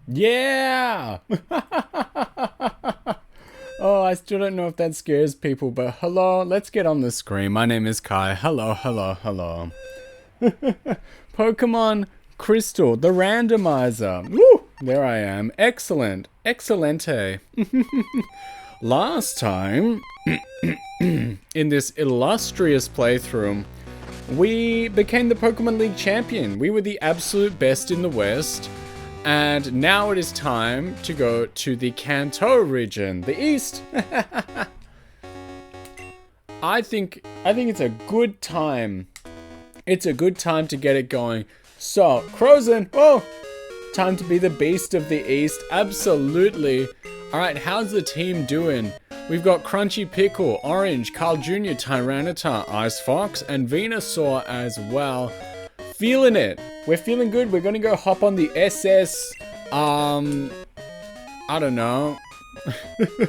Yeah! Oh, I still don't know if that scares people, but hello, let's get on the screen. My name is Kai. Hello, hello, hello. Pokemon Crystal, the randomizer. Woo! There I am. Excellent. Excellente. Last time, in this illustrious playthrough, we became the Pokemon League champion. We were the absolute best in the West. And now it is time to go to the Kanto region, the East. I think it's a good time. It's a good time to get it going. So, Crozen, oh, time to be the beast of the East. Absolutely. All right, how's the team doing? We've got Crunchy Pickle, Orange, Carl Jr., Tyranitar, Ice Fox, and Venusaur as well. Feeling it. We're feeling good. We're gonna go hop on the SS. I don't know.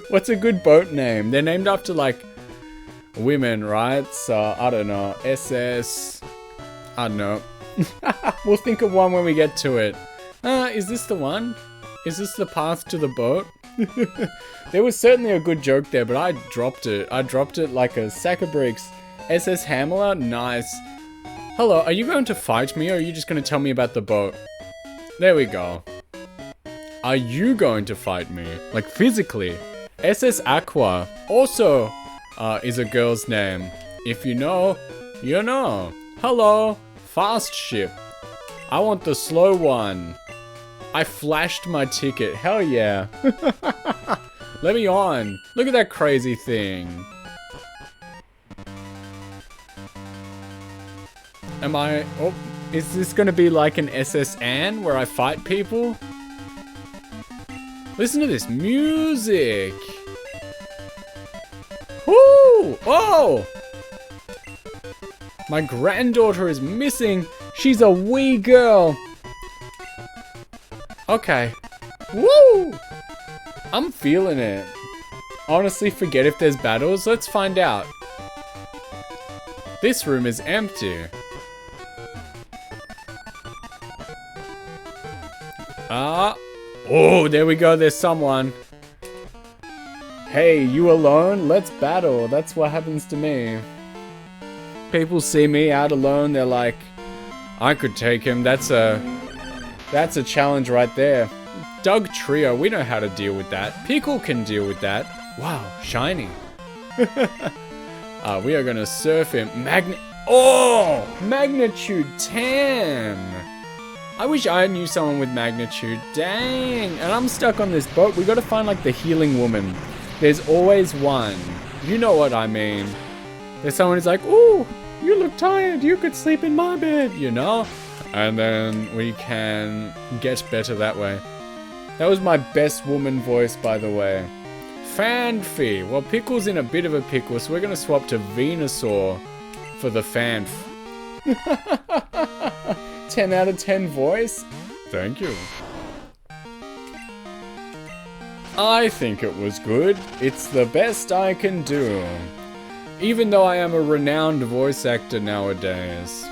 What's a good boat name? They're named after like women, right? So I don't know. SS. I don't know. We'll think of one when we get to it. Is this the one? Is this the path to the boat? There was certainly a good joke there, but I dropped it. I dropped it like a sack of bricks. SS Hamler? Nice. Hello, are you going to fight me or are you just going to tell me about the boat? There we go. Are you going to fight me? Like physically? SS Aqua also is a girl's name. If you know, you know. Hello, fast ship. I want the slow one. I flashed my ticket. Hell yeah. Let me on. Look at that crazy thing. Am I... Oh, is this going to be like an SS Anne where I fight people? Listen to this music. Woo! Oh! My granddaughter is missing. She's a wee girl. Okay. Woo! I'm feeling it. Honestly, forget if there's battles. Let's find out. This room is empty. Oh, there we go. There's someone. Hey, you alone? Let's battle. That's what happens to me. People see me out alone. They're like, I could take him. That's a challenge right there. Doug Trio, we know how to deal with that. Pickle can deal with that. Wow, shiny. We are gonna surf him. Magnitude 10. I wish I knew someone with magnitude. Dang. And I'm stuck on this boat. We gotta find like the healing woman. There's always one. You know what I mean. There's someone who's like, ooh, you look tired. You could sleep in my bed, you know? And then we can get better that way. That was my best woman voice, by the way. Fanfi. Well, Pickle's in a bit of a pickle, so we're gonna swap to Venusaur for the Fanf. 10 out of 10 voice? Thank you. I think it was good. It's the best I can do. Even though I am a renowned voice actor nowadays.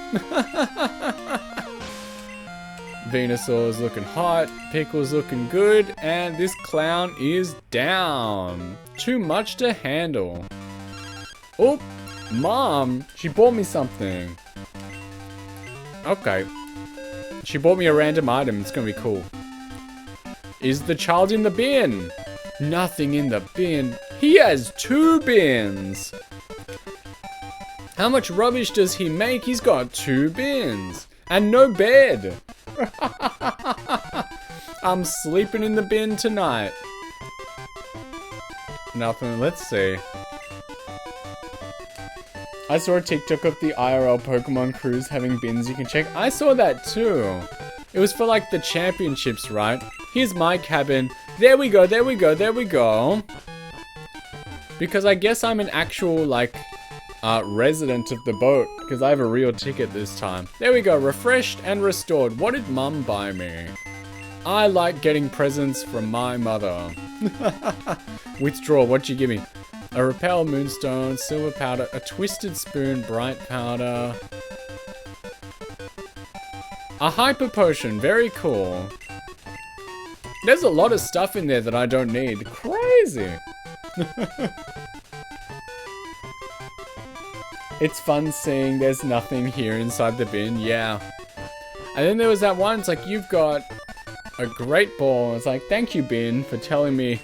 Venusaur's looking hot, Pickle's looking good, and this clown is down. Too much to handle. Oh, Mom, she bought me something. Okay. She bought me a random item. It's gonna be cool. Is the child in the bin? Nothing in the bin. He has 2 bins. How much rubbish does he make? He's got 2 bins. And no bed. I'm sleeping in the bin tonight. Nothing. Let's see. I saw a TikTok of the IRL Pokemon crews having bins you can check. I saw that too. It was for like the championships, right? Here's my cabin. There we go, there we go, there we go. Because I guess I'm an actual like resident of the boat. Because I have a real ticket this time. There we go, refreshed and restored. What did Mum buy me? I like getting presents from my mother. Withdraw, what'd you give me? A repel, moonstone, silver powder, a twisted spoon, bright powder. A hyper potion, very cool. There's a lot of stuff in there that I don't need. Crazy. It's fun seeing there's nothing here inside the bin. Yeah. And then there was that one, it's like, you've got a great ball. It's like, thank you, bin, for telling me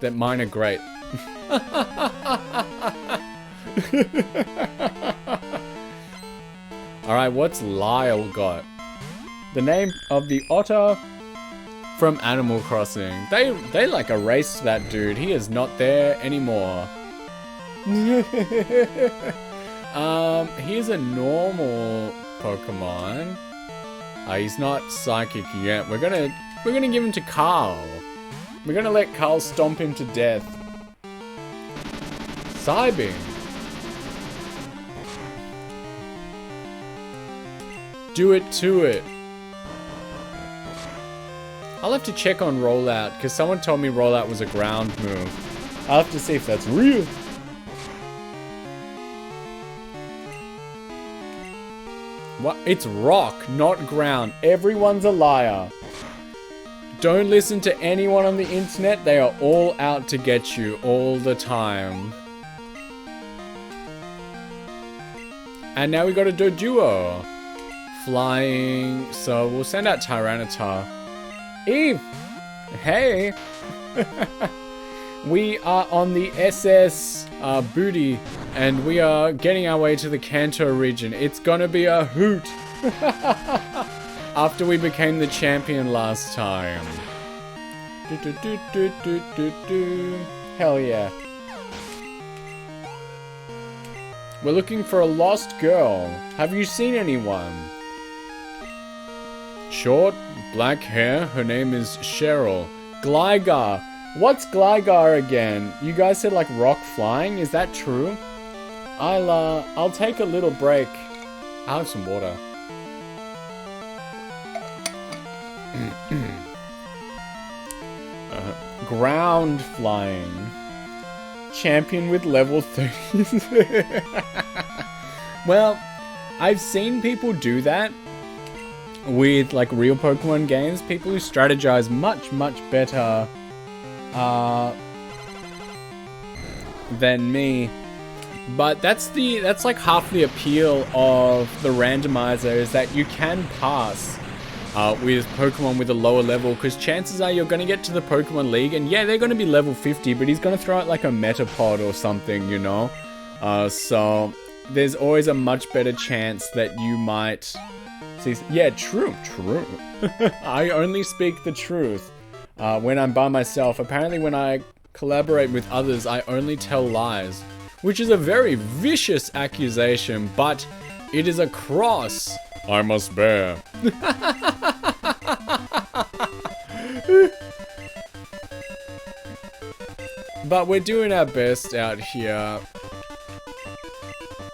that mine are great. Alright, what's Lyle got? The name of the otter from Animal Crossing. They like erased that dude. He is not there anymore. Here's a normal Pokemon. He's not psychic yet. We're gonna give him to Carl. We're gonna let Carl stomp him to death. Psybeam. Do it to it. I'll have to check on rollout, because someone told me rollout was a ground move. I'll have to see if that's real. What? It's rock, not ground. Everyone's a liar. Don't listen to anyone on the internet. They are all out to get you all the time. And now we got a Doduo. Flying. So we'll send out Tyranitar. Eve! Hey! We are on the SS Booty, and we are getting our way to the Kanto region. It's gonna be a hoot! After we became the champion last time. Hell yeah. We're looking for a lost girl. Have you seen anyone? Short, black hair. Her name is Cheryl. Gligar. What's Gligar again? You guys said like rock flying. Is that true? I'll take a little break. I'll have some water. Ground flying. Champion with level 30. Well, I've seen people do that with like real Pokemon games. People who strategize much, much better than me. But that's like half the appeal of the randomizer, is that you can pass with Pokemon with a lower level, because chances are you're going to get to the Pokemon League and yeah, they're going to be level 50, but he's going to throw out like a Metapod or something, you know? So there's always a much better chance that you might see. Yeah, true. I only speak the truth when I'm by myself. Apparently when I collaborate with others, I only tell lies, which is a very vicious accusation, but it is a cross I must bear. But we're doing our best out here.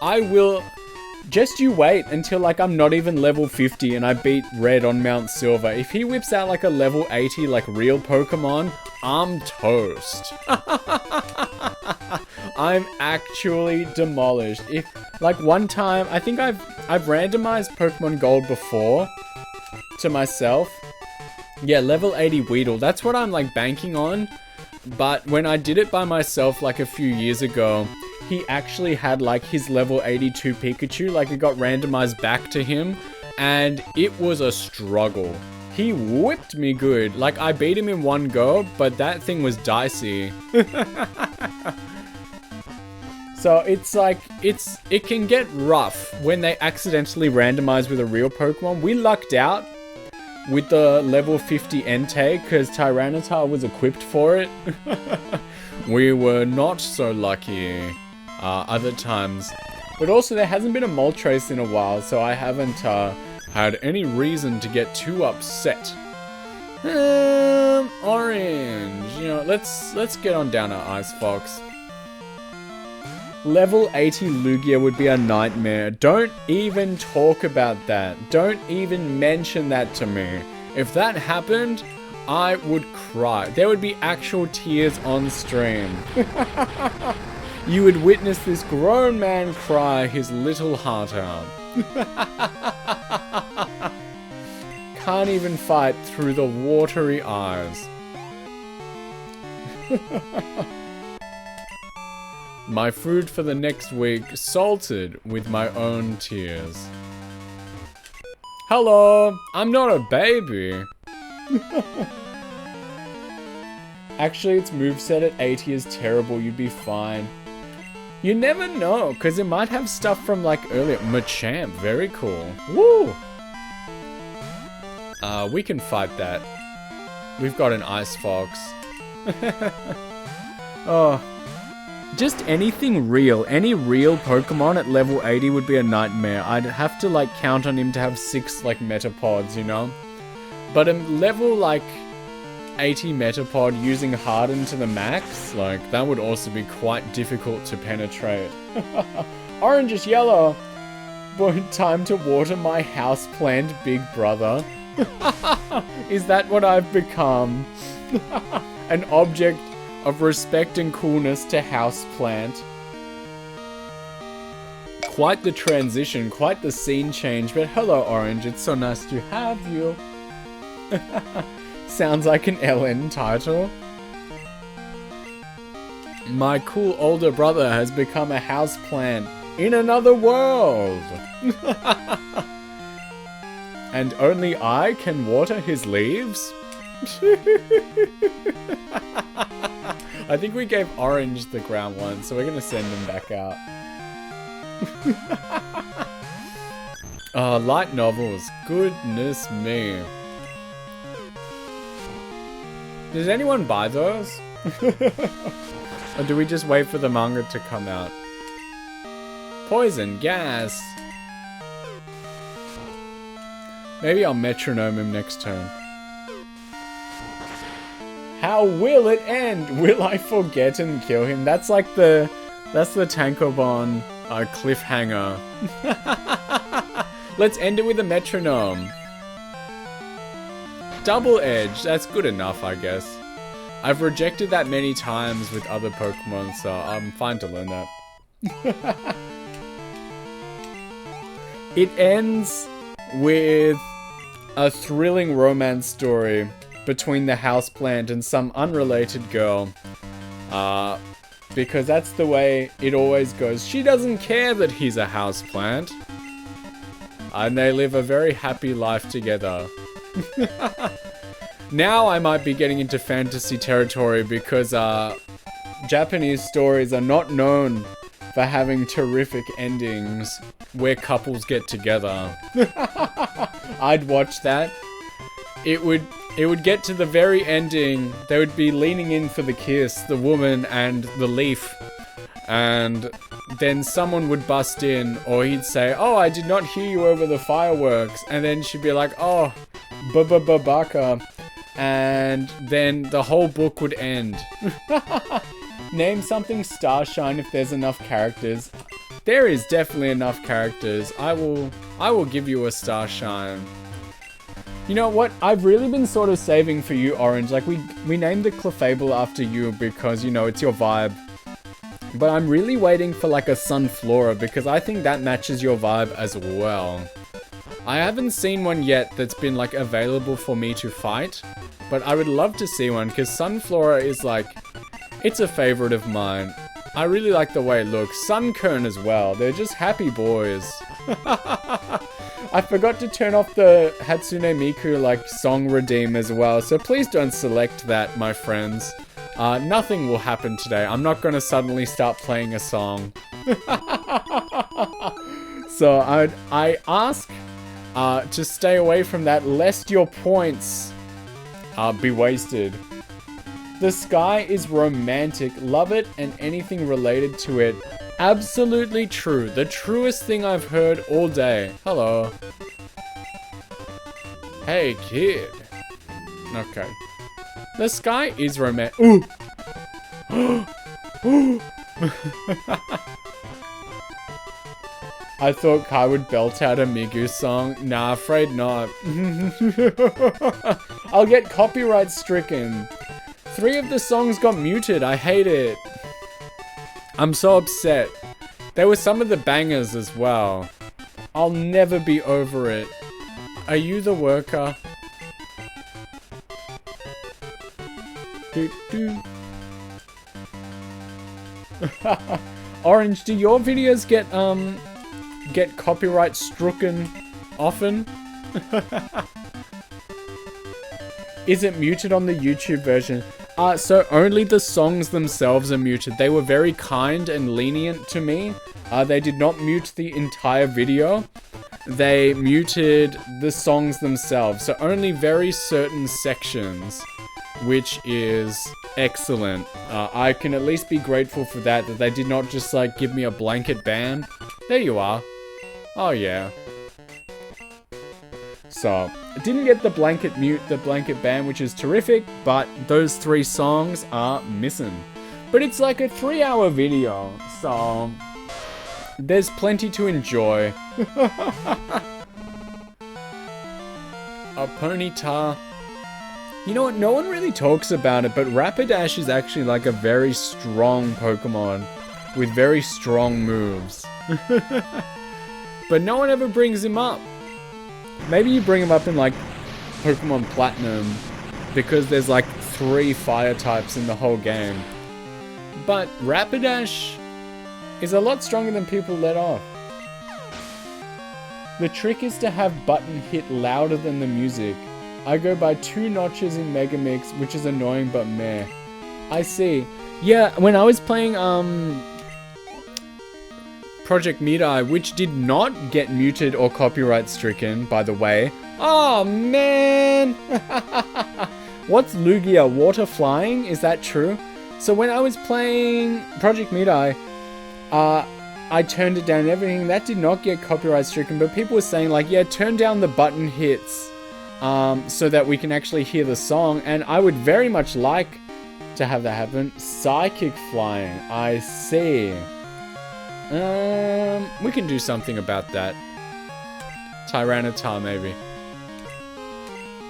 I will... Just you wait until like I'm not even level 50 and I beat Red on Mount Silver. If he whips out like a level 80 like real Pokemon, I'm toast. I'm actually demolished. If like one time, I think I've randomized Pokemon Gold before to myself. Yeah, level 80 Weedle. That's what I'm like banking on. But when I did it by myself like a few years ago, he actually had like his level 82 Pikachu. Like it got randomized back to him and it was a struggle. He whipped me good. Like I beat him in one go, but that thing was dicey. So it's like, it can get rough when they accidentally randomize with a real Pokemon. We lucked out with the level 50 Entei because Tyranitar was equipped for it. We were not so lucky other times. But also there hasn't been a Moltres in a while, so I haven't had any reason to get too upset. Orange. You know, let's get on down to Ice Fox. Level 80 Lugia would be a nightmare. Don't even talk about that. Don't even mention that to me. If that happened, I would cry. There would be actual tears on stream. You would witness this grown man cry his little heart out. Can't even fight through the watery eyes. My food for the next week, salted with my own tears. Hello, I'm not a baby. Actually, its moveset at 80 is terrible, you'd be fine. You never know, because it might have stuff from like earlier. Machamp, very cool. Woo! We can fight that. We've got an Ice Fox. Oh. Just anything real. Any real Pokemon at level 80 would be a nightmare. I'd have to like count on him to have 6 like Metapods, you know? But a level like 80 Metapod using Harden to the max, like that would also be quite difficult to penetrate. Orange is yellow. Boy, time to water my houseplant, big brother. Is that what I've become? An object of respect and coolness to houseplant. Quite the transition, quite the scene change, but hello Orange, it's so nice to have you. Sounds like an LN title. My cool older brother has become a houseplant in another world. And only I can water his leaves? I think we gave Orange the ground one, so we're gonna send him back out. Oh, light novels. Goodness me. Does anyone buy those? Or do we just wait for the manga to come out? Poison, gas. Maybe I'll metronome him next turn. How will it end? Will I forget and kill him? That's like the Tankobon cliffhanger. Let's end it with a metronome. Double edge, that's good enough, I guess. I've rejected that many times with other Pokemon, so I'm fine to learn that. It ends with a thrilling romance story between the houseplant and some unrelated girl. Because that's the way it always goes. She doesn't care that he's a houseplant. And they live a very happy life together. Now I might be getting into fantasy territory because Japanese stories are not known for having terrific endings where couples get together. I'd watch that. It would get to the very ending. They would be leaning in for the kiss, the woman and the leaf. And then someone would bust in, or he'd say, "Oh, I did not hear you over the fireworks." And then she'd be like, "Oh, baka." And then the whole book would end. Name something Starshine if there's enough characters. There is definitely enough characters. I will give you a Starshine. You know what? I've really been sort of saving for you, Orange. Like, we named the Clefable after you because, you know, it's your vibe. But I'm really waiting for, like, a Sunflora because I think that matches your vibe as well. I haven't seen one yet that's been, like, available for me to fight. But I would love to see one because Sunflora is, like, it's a favorite of mine. I really like the way it looks. Sunkern as well. They're just happy boys. I forgot to turn off the Hatsune Miku, like, song redeem as well, so please don't select that, my friends. Nothing will happen today. I'm not gonna suddenly start playing a song. So I ask to stay away from that, lest your points be wasted. The sky is romantic. Love it and anything related to it. Absolutely true. The truest thing I've heard all day. Hello. Hey, kid. Okay. The sky is romantic. Ooh! I thought Kai would belt out a Migu song. Nah, afraid not. I'll get copyright stricken. 3 of the songs got muted. I hate it. I'm so upset. There were some of the bangers as well. I'll never be over it. Are you the worker? Orange, do your videos get copyright stricken often? Is it muted on the YouTube version? So only the songs themselves are muted. They were very kind and lenient to me. They did not mute the entire video. They muted the songs themselves. So only very certain sections, which is excellent. I can at least be grateful for that they did not just like give me a blanket ban. There you are. Oh yeah. So, I didn't get the blanket ban, which is terrific, but those 3 songs are missing. But it's like a 3-hour video, so there's plenty to enjoy. A Ponyta. You know what, no one really talks about it, but Rapidash is actually like a very strong Pokemon with very strong moves. But no one ever brings him up. Maybe you bring him up in like Pokemon Platinum because there's like 3 fire types in the whole game. But Rapidash is a lot stronger than people let off. The trick is to have button hit louder than the music. I go by 2 notches in Megamix, which is annoying but meh. I see. Yeah, when I was playing Project Midai, which did not get muted or copyright stricken, by the way. Oh man! What's Lugia? Water flying? Is that true? So when I was playing Project Midai, I turned it down and everything. That did not get copyright stricken, but people were saying like, yeah, turn down the button hits so that we can actually hear the song, and I would very much like to have that happen. Psychic flying, I see. We can do something about that. Tyranitar, maybe.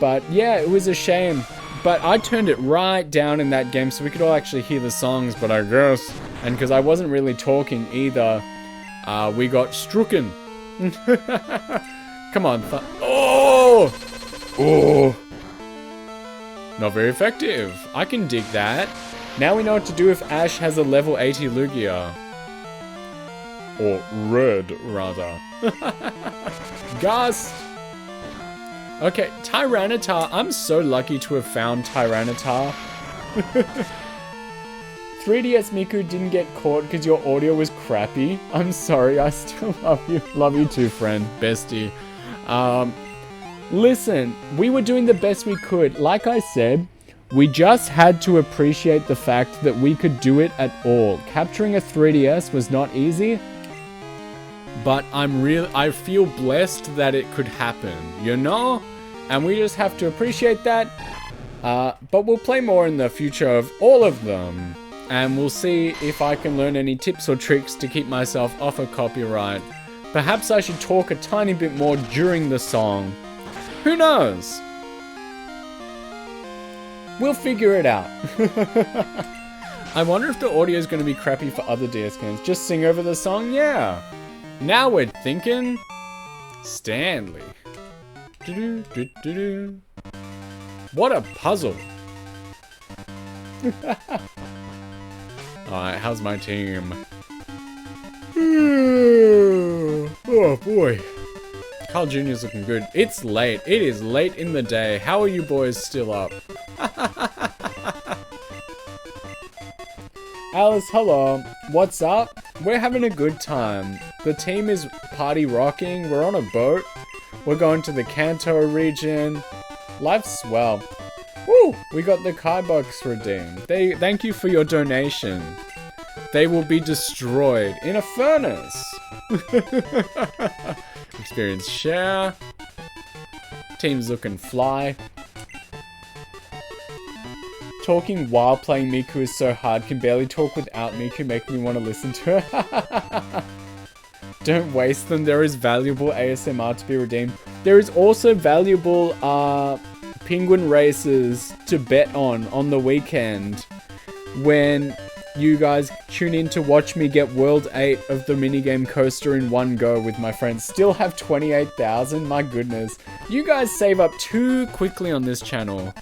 But yeah, it was a shame. But I turned it right down in that game so we could all actually hear the songs, but I guess, and because I wasn't really talking either, we got strucken. Come on. Oh! Oh! Not very effective. I can dig that. Now we know what to do if Ash has a level 80 Lugia. Or red, rather. Gust! Okay, Tyranitar. I'm so lucky to have found Tyranitar. 3DS Miku didn't get caught because your audio was crappy. I'm sorry, I still love you. Love you too, friend. Bestie. Listen, we were doing the best we could. Like I said, we just had to appreciate the fact that we could do it at all. Capturing a 3DS was not easy. But I feel blessed that it could happen, you know? And we just have to appreciate that. But we'll play more in the future of all of them. And we'll see if I can learn any tips or tricks to keep myself off of copyright. Perhaps I should talk a tiny bit more during the song. Who knows? We'll figure it out. I wonder if the audio is going to be crappy for other DS games. Just sing over the song? Yeah. Now we're thinking. Stanley. What a puzzle. Alright, how's my team? Oh boy. Carl Jr.'s looking good. It's late. It is late in the day. How are you boys still up? Alice, hello. What's up? We're having a good time. The team is party rocking. We're on a boat. We're going to the Kanto region. Life's swell. Woo! We got the Kai box redeemed. Thank you for your donation. They will be destroyed in a furnace. Experience share. Team's looking fly. Talking while playing Miku is so hard. Can barely talk without Miku. Make me want to listen to her. Don't waste them. There is valuable ASMR to be redeemed. There is also valuable penguin races to bet on the weekend. When you guys tune in to watch me get World 8 of the minigame coaster in one go with my friends. Still have 28,000. My goodness. You guys save up too quickly on this channel.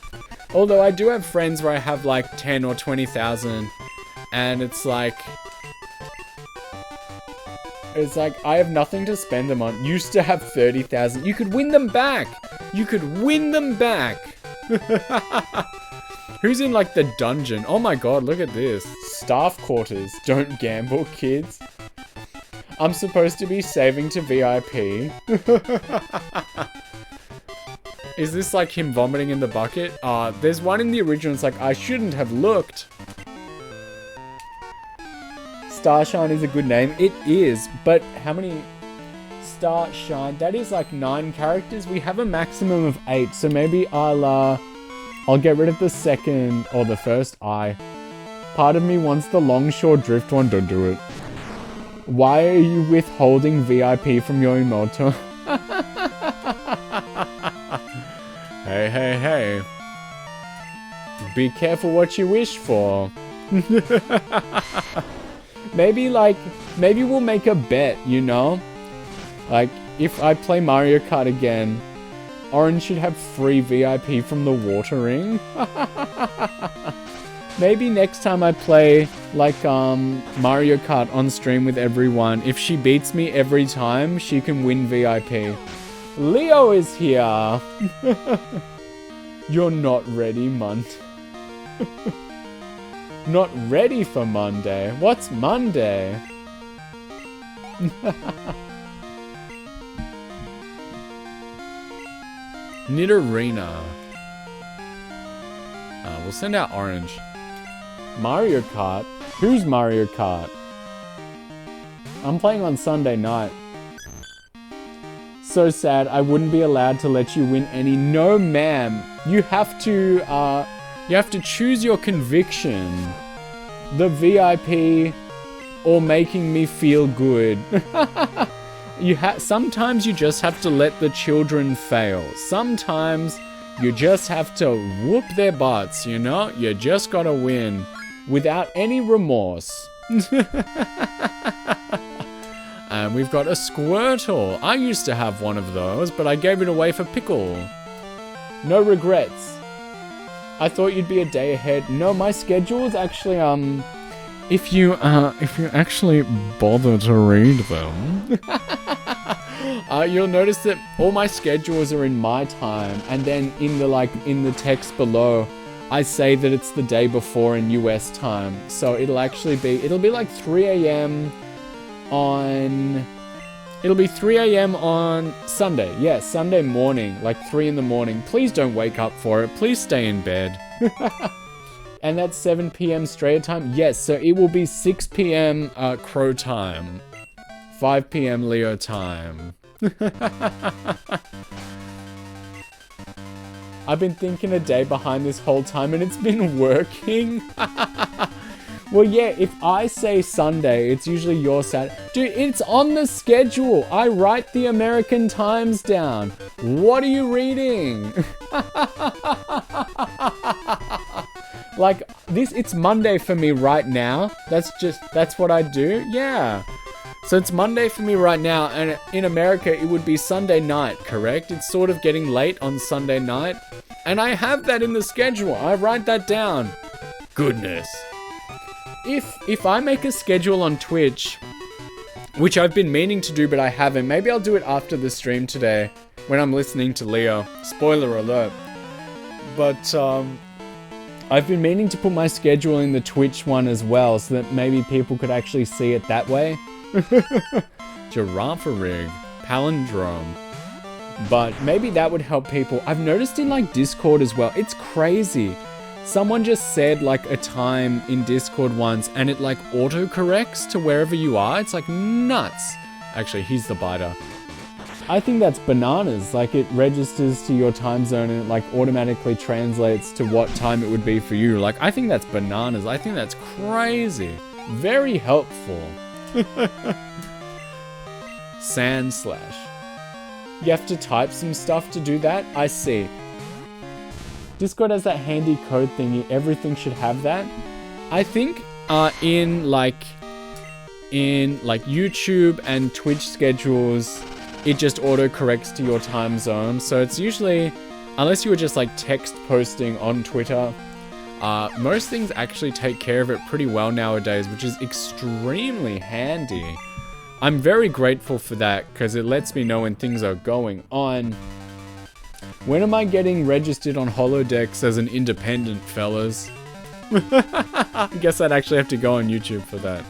Although I do have friends where I have like 10 or 20,000 And it's like, I have nothing to spend them on. Used to have 30,000. You could win them back. You could win them back. Who's in like the dungeon? Oh my god, look at this. Staff quarters. Don't gamble, kids. I'm supposed to be saving to VIP. Is this like him vomiting in the bucket? There's one in the original. It's like, I shouldn't have looked. Starshine is a good name. It is, but how many? Starshine. That is like 9 characters. We have a maximum of 8, so maybe I'll get rid of the second or the first I. Part of me wants the Longshore Drift one. Don't do it. Why are you withholding VIP from your emote? Hey, hey, hey. Be careful what you wish for. Maybe we'll make a bet, you know? Like, if I play Mario Kart again, Orange should have free VIP from the water ring. Maybe next time I play, like, Mario Kart on stream with everyone, if she beats me every time, she can win VIP. Leo is here! You're not ready, Monday. Not ready for Monday? What's Monday? Nidorina. We'll send out Orange. Mario Kart? Who's Mario Kart? I'm playing on Sunday night. So sad, I wouldn't be allowed to let you win any. No, ma'am. You have to choose your conviction. The VIP or making me feel good. Sometimes you just have to let the children fail. Sometimes you just have to whoop their butts, you know? You just gotta win without any remorse. And we've got a Squirtle. I used to have one of those, but I gave it away for Pickle. No regrets. I thought you'd be a day ahead. No, my schedule is actually, if you actually bother to read them, you'll notice that all my schedules are in my time, and then in the text below, I say that it's the day before in US time. So it'll be like 3 a.m. It'll be 3 a.m. on Sunday. Yeah, Sunday morning, like 3 in the morning. Please don't wake up for it. Please stay in bed. And that's 7 p.m. Australia time. Yes, so it will be 6 p.m. Crow time. 5 p.m. Leo time. I've been thinking a day behind this whole time and it's been working. Well, yeah, if I say Sunday, it's usually your Saturday. Dude, it's on the schedule. I write the American times down. What are you reading? Like, it's Monday for me right now. That's what I do. Yeah. So it's Monday for me right now, and in America, it would be Sunday night, correct? It's sort of getting late on Sunday night. And I have that in the schedule. I write that down. Goodness. If I make a schedule on Twitch, which I've been meaning to do but I haven't, maybe I'll do it after the stream today when I'm listening to Leo. Spoiler alert. But I've been meaning to put my schedule in the Twitch one as well so that maybe people could actually see it that way. Giraffe rig. Palindrome. But maybe that would help people. I've noticed in like Discord as well. It's crazy. Someone just said like a time in Discord once and it like auto-corrects to wherever you are. It's like nuts. Actually, he's the biter. I think that's bananas. Like it registers to your time zone and it like automatically translates to what time it would be for you. Like I think that's bananas. I think that's crazy. Very helpful. Sand slash. You have to type some stuff to do that? I see. Discord has that handy code thingy. Everything should have that. I think in YouTube and Twitch schedules, it just auto-corrects to your time zone. So it's usually, unless you were just like text posting on Twitter, Most things actually take care of it pretty well nowadays, which is extremely handy. I'm very grateful for that because it lets me know when things are going on. When am I getting registered on Holodecks as an independent, fellas? I guess I'd actually have to go on YouTube for that.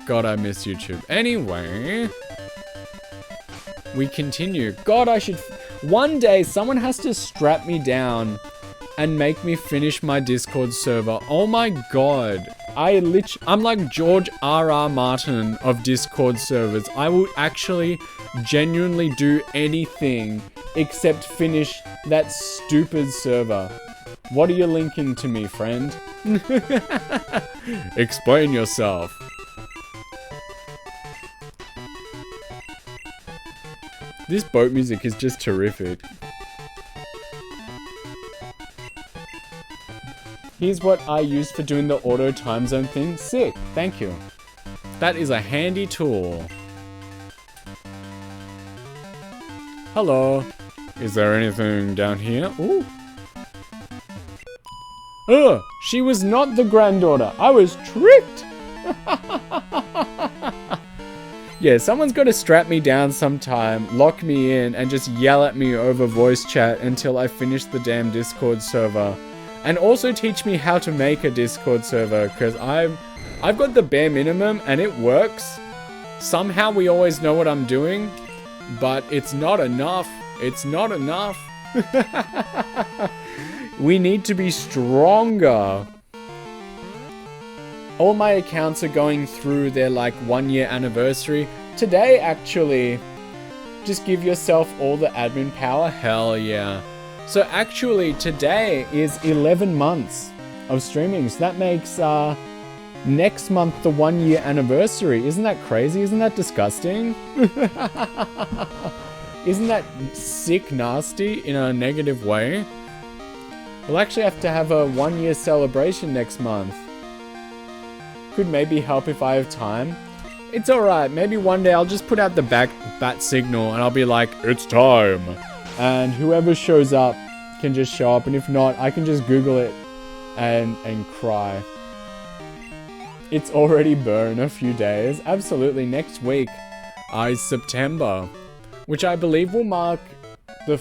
God, I miss YouTube. Anyway, we continue. God, one day someone has to strap me down and make me finish my Discord server. Oh my god. I'm like George R.R. Martin of Discord servers. I will actually genuinely do anything except finish that stupid server. What are you linking to me, friend? Explain yourself. This boat music is just terrific. Here's what I use for doing the auto time zone thing. Sick, thank you. That is a handy tool. Hello. Is there anything down here? Ooh. Ugh, she was not the granddaughter. I was tricked. Yeah, someone's got to strap me down sometime, lock me in, and just yell at me over voice chat until I finish the damn Discord server. And also teach me how to make a Discord server, because I've got the bare minimum and it works. Somehow we always know what I'm doing, but it's not enough. It's not enough. We need to be stronger. All my accounts are going through their like 1 year anniversary. Today, actually, just give yourself all the admin power. Hell yeah. So actually, today is 11 months of streaming. So that makes next month the 1 year anniversary. Isn't that crazy? Isn't that disgusting? Isn't that sick nasty in a negative way? We'll actually have to have a 1 year celebration next month. Could maybe help if I have time. It's alright, maybe one day I'll just put out the bat signal and I'll be like, it's time. And whoever shows up can just show up, and if not, I can just Google it and cry. It's already been a few days. Absolutely, next week is September, which I believe will mark the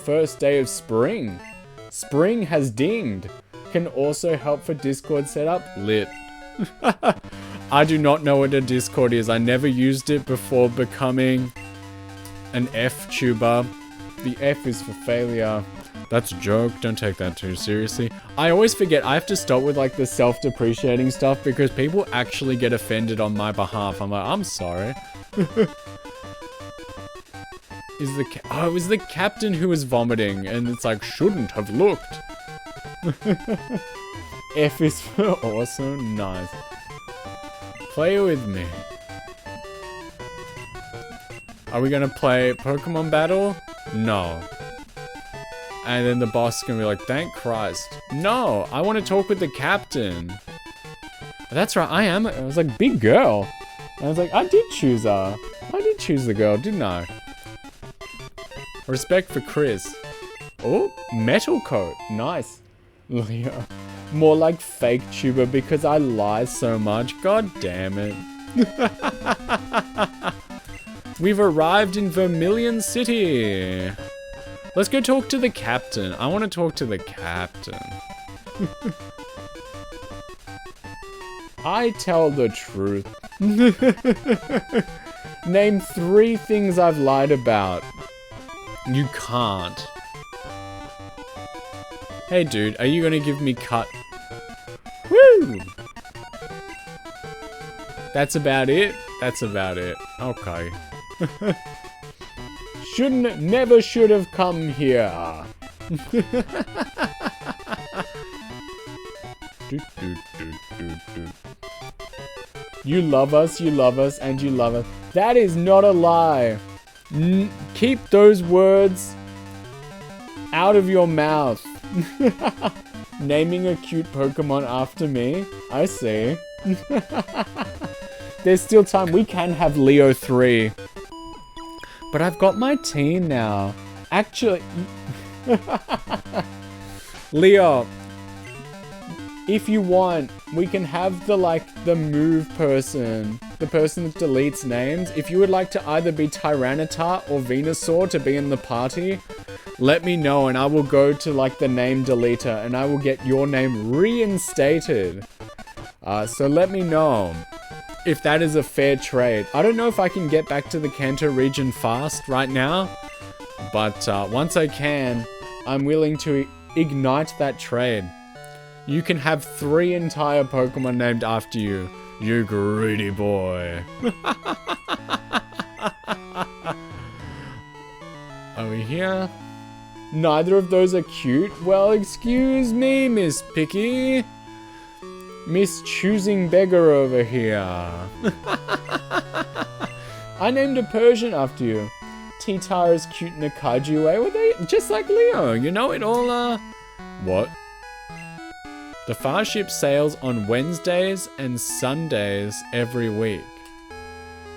first day of spring. Spring has dinged. Can also help for Discord setup. Lit. I do not know what a Discord is. I never used it before becoming an F-tuber. The F is for failure. That's a joke. Don't take that too seriously. I always forget I have to stop with like the self-depreciating stuff because people actually get offended on my behalf. I'm like, I'm sorry. It was the captain who was vomiting, and it's like, shouldn't have looked. F is for awesome. Nice. Play with me. Are we gonna play Pokemon battle? No. And then the boss is gonna be like, thank Christ. No, I want to talk with the captain. That's right, I was like, big girl. And I was like, I did choose her. I did choose the girl, didn't I? Respect for Chris. Oh, metal coat. Nice. Leo. More like fake tuber because I lie so much. God damn it. We've arrived in Vermilion City. Let's go talk to the captain. I want to talk to the captain. I tell the truth. Name 3 things I've lied about. You can't. Hey dude, are you gonna give me cut? Woo! That's about it? That's about it. Okay. Never should have come here. You love us, and you love us. That is not a lie. Keep those words out of your mouth. Naming a cute Pokemon after me? I see. There's still time. We can have Leo 3. But I've got my team now. Actually... Leo, if you want, we can have the move person. The person that deletes names. If you would like to either be Tyranitar or Venusaur to be in the party, let me know and I will go to the name deleter and I will get your name reinstated. So let me know if that is a fair trade. I don't know if I can get back to the Kanto region fast right now, but once I can, I'm willing to ignite that trade. You can have 3 entire Pokemon named after you. You greedy boy. Over here. Neither of those are cute. Well, excuse me, Miss Picky. Miss Choosing Beggar over here. I named a Persian after you. T-Tara's cute in a kaiju way. Were they just like Leo? You know, it all, What? The Far Ship sails on Wednesdays and Sundays every week.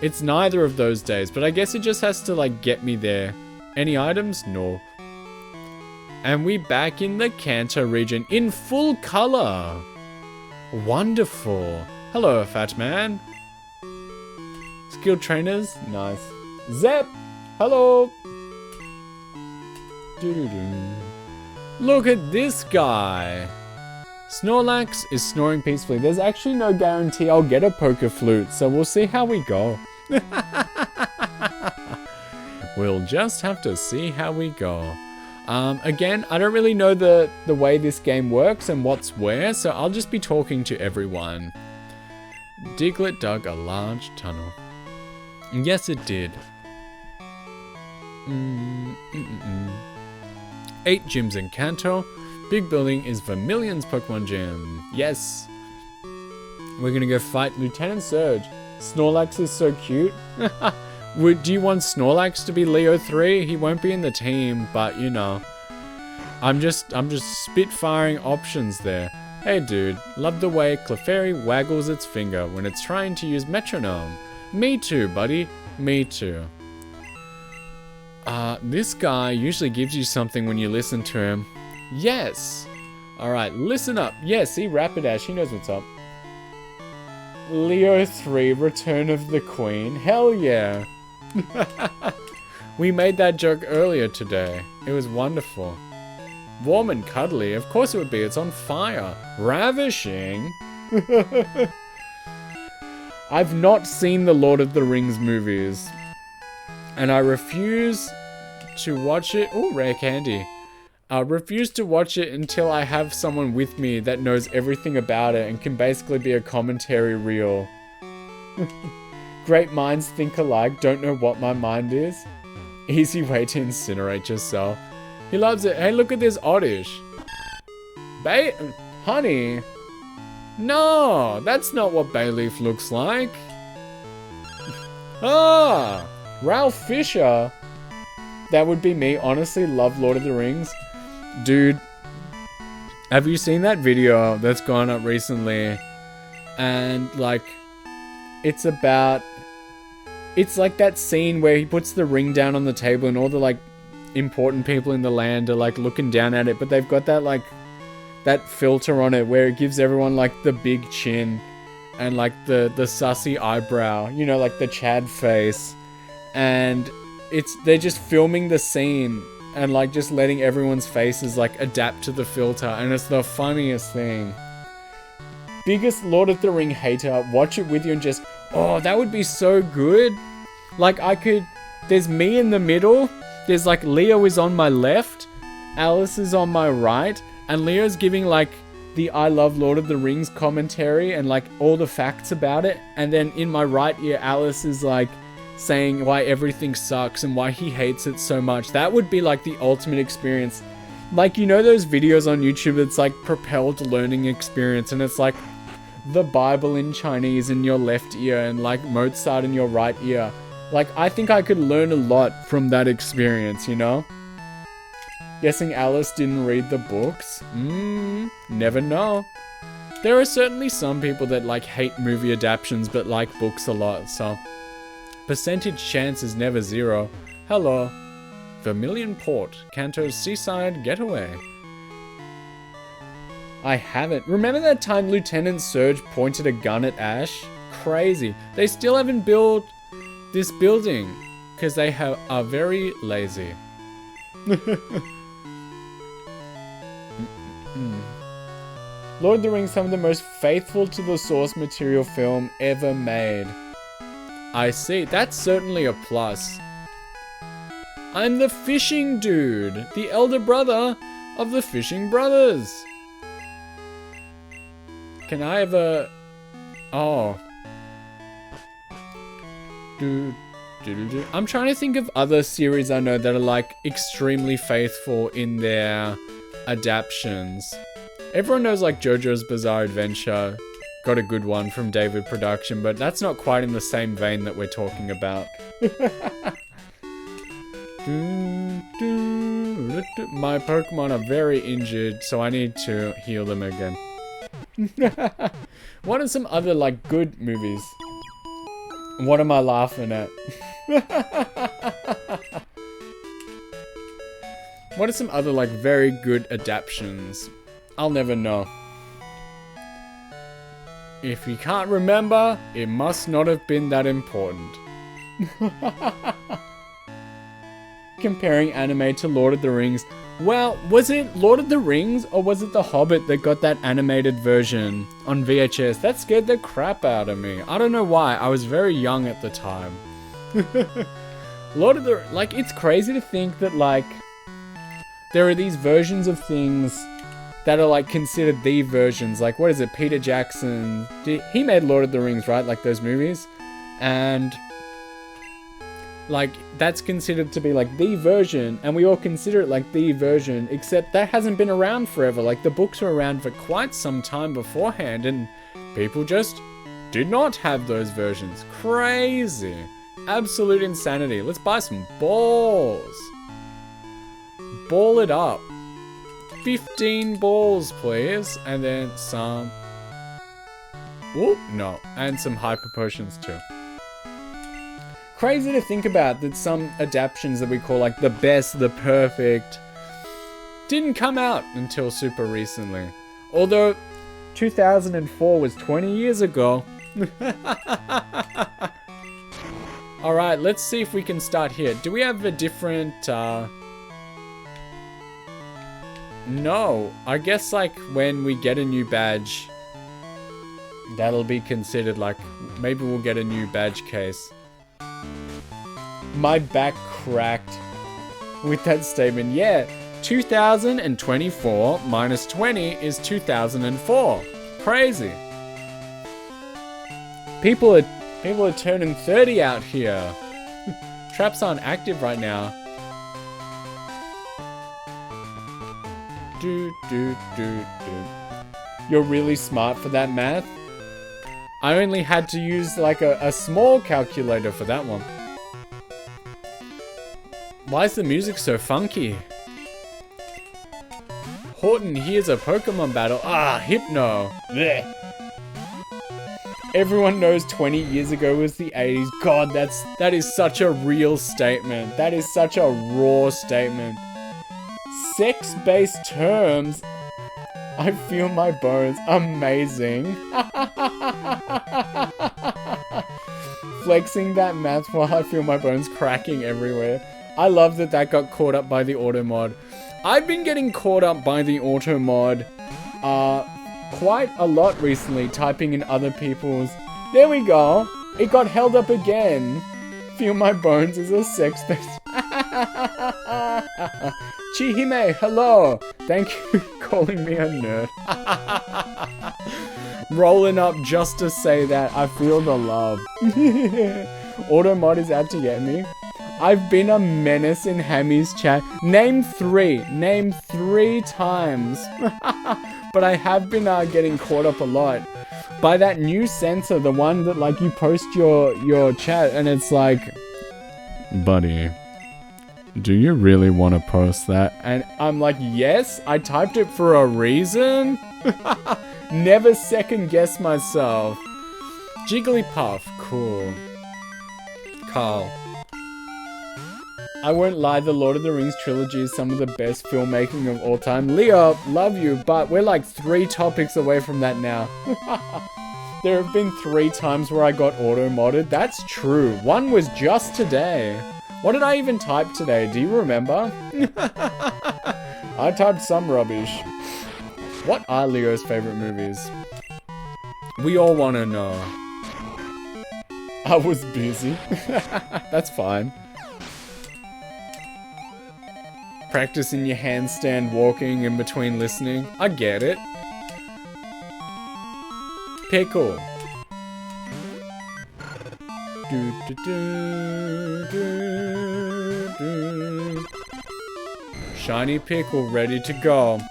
It's neither of those days, but I guess it just has to get me there. Any items? No. And we back in the Kanto region in full color. Wonderful. Hello, fat man. Skilled trainers? Nice. Zep! Hello! Look at this guy. Snorlax is snoring peacefully. There's actually no guarantee I'll get a poker flute, so we'll see how we go. We'll just have to see how we go. Again, I don't really know the way this game works and what's where, so I'll just be talking to everyone. Diglett dug a large tunnel. Yes, it did. 8 gyms in Kanto. Big building is Vermilion's Pokemon Gym. Yes. We're gonna go fight Lieutenant Surge. Snorlax is so cute. Do you want Snorlax to be Leo 3? He won't be in the team, but you know. I'm just spitfiring options there. Hey dude, love the way Clefairy waggles its finger when it's trying to use metronome. Me too, buddy. Me too. This guy usually gives you something when you listen to him. Yes! Alright, listen up. Yes, see Rapidash, he knows what's up. Leo 3, Return of the Queen. Hell yeah! We made that joke earlier today. It was wonderful. Warm and cuddly, of course it would be. It's on fire. Ravishing? I've not seen the Lord of the Rings movies. And I refuse to watch it. Oh, rare candy. I refuse to watch it until I have someone with me that knows everything about it and can basically be a commentary reel. Great minds think alike, don't know what my mind is. Easy way to incinerate yourself. He loves it. Hey, look at this Oddish. Honey. No, that's not what Bayleaf looks like. Ah, Ralph Fisher. That would be me. Honestly, love Lord of the Rings. Dude, have you seen that video that's gone up recently? And it's like that scene where he puts the ring down on the table and all the important people in the land are looking down at it, but they've got that that filter on it where it gives everyone the big chin and the sussy eyebrow, you know, the Chad face. And they're just filming the scene and just letting everyone's faces adapt to the filter, and it's the funniest thing. Biggest Lord of the Ring hater, watch it with you and just, oh, that would be so good. There's me in the middle, there's Leo is on my left, Alice is on my right, and Leo's giving the I love Lord of the Rings commentary and all the facts about it, and then in my right ear Alice is saying why everything sucks and why he hates it so much. That would be the ultimate experience. You know those videos on YouTube that's propelled learning experience, and it's the Bible in Chinese in your left ear and Mozart in your right ear. I think I could learn a lot from that experience, you know? Guessing Alice didn't read the books? Never know. There are certainly some people that hate movie adaptations but like books a lot, so percentage chance is never zero. Hello. Vermilion Port, Kanto's seaside getaway. I haven't. Remember that time Lieutenant Surge pointed a gun at Ash? Crazy. They still haven't built this building because they are very lazy. Lord of the Rings, some of the most faithful to the source material film ever made. I see. That's certainly a plus. I'm the fishing dude, the elder brother of the fishing brothers. Can I have a... Oh. I'm trying to think of other series I know that are like extremely faithful in their adaptions. Everyone knows like JoJo's Bizarre Adventure got a good one from David Production, but that's not quite in the same vein that we're talking about. My Pokemon are very injured, so I need to heal them again. What are some other like good movies? What am I laughing at? What are some other like very good adaptions? I'll never know. If you can't remember, it must not have been that important. Comparing anime to Lord of the Rings. Well, was it Lord of the Rings or was it The Hobbit that got that animated version on VHS? That scared the crap out of me. I don't know why. I was very young at the time. Lord of the... Like, it's crazy to think that, like, there are these versions of things that are, like, considered the versions. Like, what is it? Peter Jackson. He made Lord of the Rings, right? Like, those movies. And... like, that's considered to be, like, the version, and we all consider it, like, the version, except that hasn't been around forever. Like, the books were around for quite some time beforehand, and people just did not have those versions. Crazy. Absolute insanity. Let's buy some balls. Ball it up. 15 balls, please, and then some... Whoop, no, and some hyper potions, too. Crazy to think about that some adaptions that we call like the best, the perfect, didn't come out until super recently. Although 2004 was 20 years ago. Alright, let's see if we can start here. Do we have a different... No, I guess like when we get a new badge, that'll be considered like, maybe we'll get a new badge case. My back cracked with that statement. Yeah, 2024 minus 20 is 2004. Crazy. People are turning 30 out here. Traps aren't active right now. You're really smart for that math. I only had to use like a small calculator for that one. Why is the music so funky? Horton hears a Pokemon battle. Ah, Hypno. Blech. Everyone knows 20 years ago was the 80s. God, that is such a real statement. That is such a raw statement. Sex-based terms. I feel my bones. Amazing. Flexing that math while I feel my bones cracking everywhere. I love that that got caught up by the auto mod. I've been getting caught up by the auto mod quite a lot recently, typing in other people's. There we go. It got held up again. Feel my bones is a sex-based. Chihime, hello. Thank you for calling me a nerd. Rolling up just to say that. I feel the love. Auto mod is out to get me. I've been a menace in Hammy's chat. Name three times. But I have been getting caught up a lot by that new sensor, the one that like you post your chat and it's like, buddy, do you really want to post that? And I'm like, yes, I typed it for a reason. Never second guess myself. Jigglypuff, cool. Carl. I won't lie, the Lord of the Rings trilogy is some of the best filmmaking of all time. Leo, love you, but we're like 3 topics away from that now. There have been 3 times where I got auto-modded. That's true. One was just today. What did I even type today? Do you remember? I typed some rubbish. What are Leo's favorite movies? We all want to know. I was busy. That's fine. Practicing your handstand walking in between listening. I get it. Pickle. Do, do, do, do, do. Shiny pickle ready to go.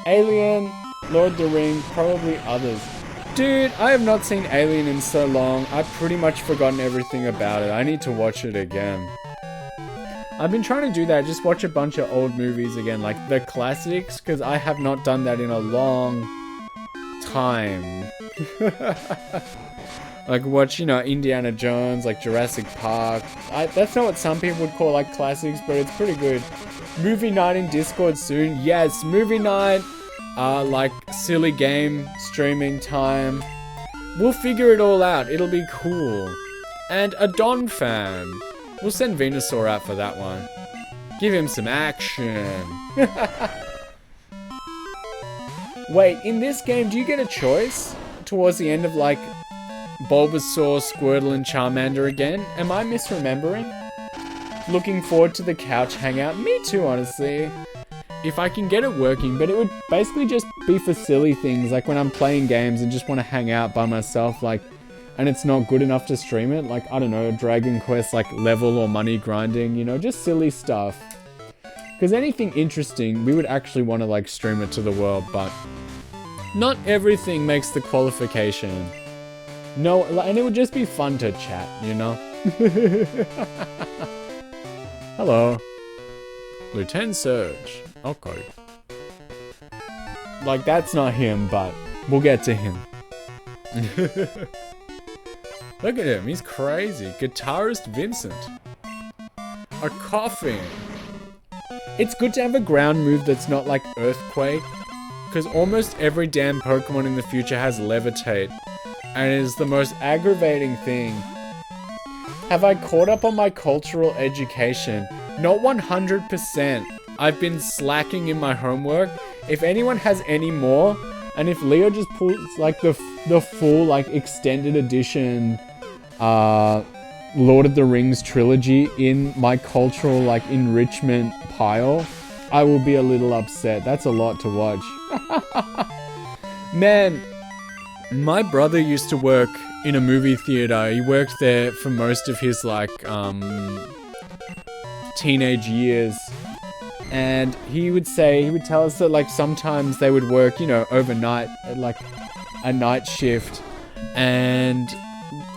Alien, Lord of the Rings, probably others. Dude, I have not seen Alien in so long. I've pretty much forgotten everything about it. I need to watch it again. I've been trying to do that, just watch a bunch of old movies again, like the classics, because I have not done that in a long time. Like watch, you know, Indiana Jones, like Jurassic Park. That's not what some people would call like classics, but it's pretty good. Movie night in Discord soon. Yes, movie night, like silly game streaming time. We'll figure it all out. It'll be cool. And a Don fan. We'll send Venusaur out for that one. Give him some action. Wait, in this game, do you get a choice towards the end of like Bulbasaur, Squirtle, and Charmander again? Am I misremembering? Looking forward to the couch hangout. Me too, honestly. If I can get it working, but it would basically just be for silly things, like when I'm playing games and just want to hang out by myself, like, and it's not good enough to stream it, like, I don't know, Dragon Quest, like, level or money grinding, you know, just silly stuff. Because anything interesting, we would actually want to, like, stream it to the world, but not everything makes the qualification. No, and it would just be fun to chat, you know? Hello. Lieutenant Surge. Okay. Like, that's not him, but we'll get to him. Look at him, he's crazy. Guitarist Vincent. A coffin. It's good to have a ground move that's not like Earthquake, because almost every damn Pokemon in the future has Levitate, and it is the most aggravating thing. Have I caught up on my cultural education? Not 100%. I've been slacking in my homework. If anyone has any more, and if Leo just pulls like the full like extended edition Lord of the Rings trilogy in my cultural like enrichment pile, I will be a little upset. That's a lot to watch. Man, my brother used to work in a movie theater. He worked there for most of his like teenage years. And he would tell us that like sometimes they would work, you know, overnight at like a night shift, and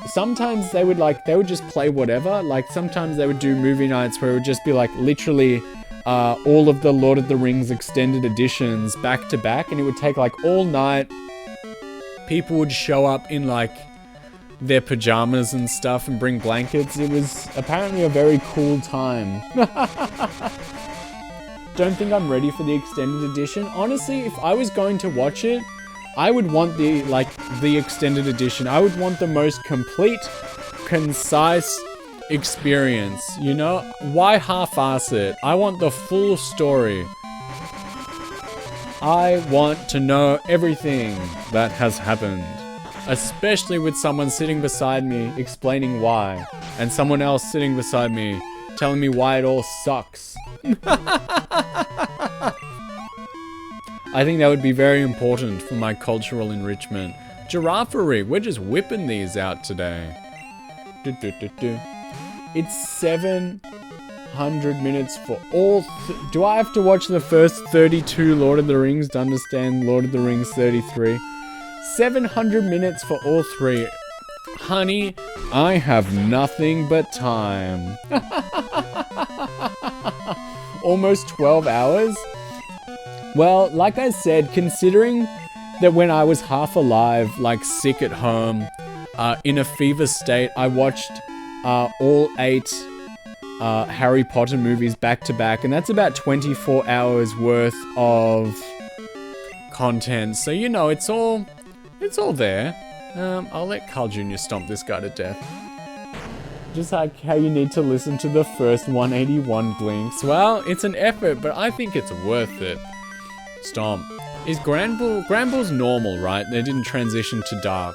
sometimes they would just play whatever. Like sometimes they would do movie nights where it would just be like literally all of the Lord of the Rings extended editions back to back, and it would take like all night. People would show up in like their pajamas and stuff and bring blankets. It was apparently a very cool time. Don't think I'm ready for the extended edition. Honestly, if I was going to watch it, I would want the extended edition. I would want the most complete, concise experience, you know? Why half-ass it? I want the full story. I want to know everything that has happened. Especially with someone sitting beside me explaining why, and someone else sitting beside me telling me why it all sucks. I think that would be very important for my cultural enrichment. Giraffery, we're just whipping these out today. It's 700 minutes for all... Do I have to watch the first 32 Lord of the Rings to understand Lord of the Rings 33? 700 minutes for all 3. Honey, I have nothing but time. Almost 12 hours? Well, like I said, considering that when I was half alive, like sick at home, in a fever state, I watched all 8 Harry Potter movies back to back, and that's about 24 hours worth of content. So you know, it's all there. I'll let Carl Jr. stomp this guy to death. Just like how you need to listen to the first 181 blinks. Well, it's an effort, but I think it's worth it. Stomp. Is Granbull's normal, right? They didn't transition to dark.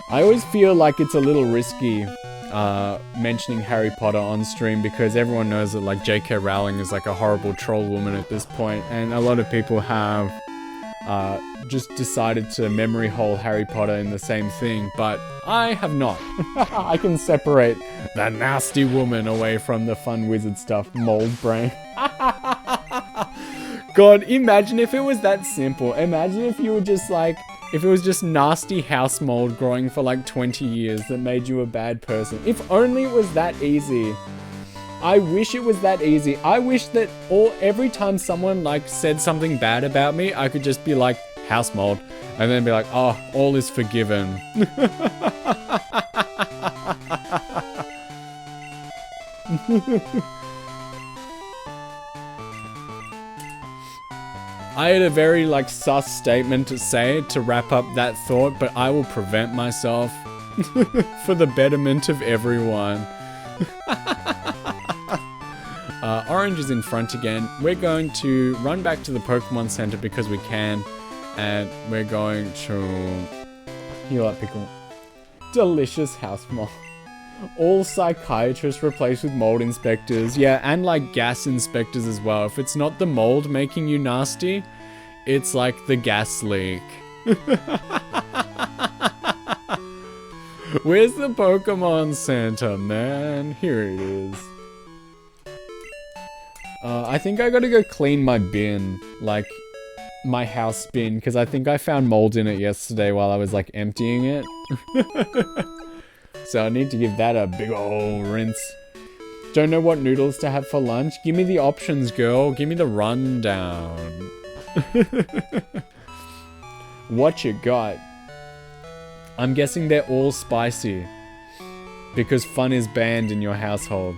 I always feel like it's a little risky mentioning Harry Potter on stream because everyone knows that like J.K. Rowling is like a horrible troll woman at this point, and a lot of people have just decided to memory hole Harry Potter in the same thing, but I have not. I can separate the nasty woman away from the fun wizard stuff, mold brain. God, imagine if it was that simple. Imagine if you were just like, if it was just nasty house mold growing for like 20 years that made you a bad person. If only it was that easy. I wish it was that easy. I wish that every time someone like said something bad about me, I could just be like, house mold, and then be like, oh, all is forgiven. I had a very like sus statement to say to wrap up that thought, but I will prevent myself for the betterment of everyone. Orange is in front again. We're going to run back to the Pokemon Center because we can, and we're going to heal up Pickle. Delicious house mold. All psychiatrists replaced with mold inspectors. Yeah, and like gas inspectors as well. If it's not the mold making you nasty, it's like the gas leak. Where's the Pokemon Center, man? Here it is. I think I gotta go clean my bin, like my house bin, because I think I found mold in it yesterday while I was like emptying it. So I need to give that a big ol' rinse. Don't know what noodles to have for lunch? Give me the options, girl. Give me the rundown. What you got? I'm guessing they're all spicy. Because fun is banned in your household.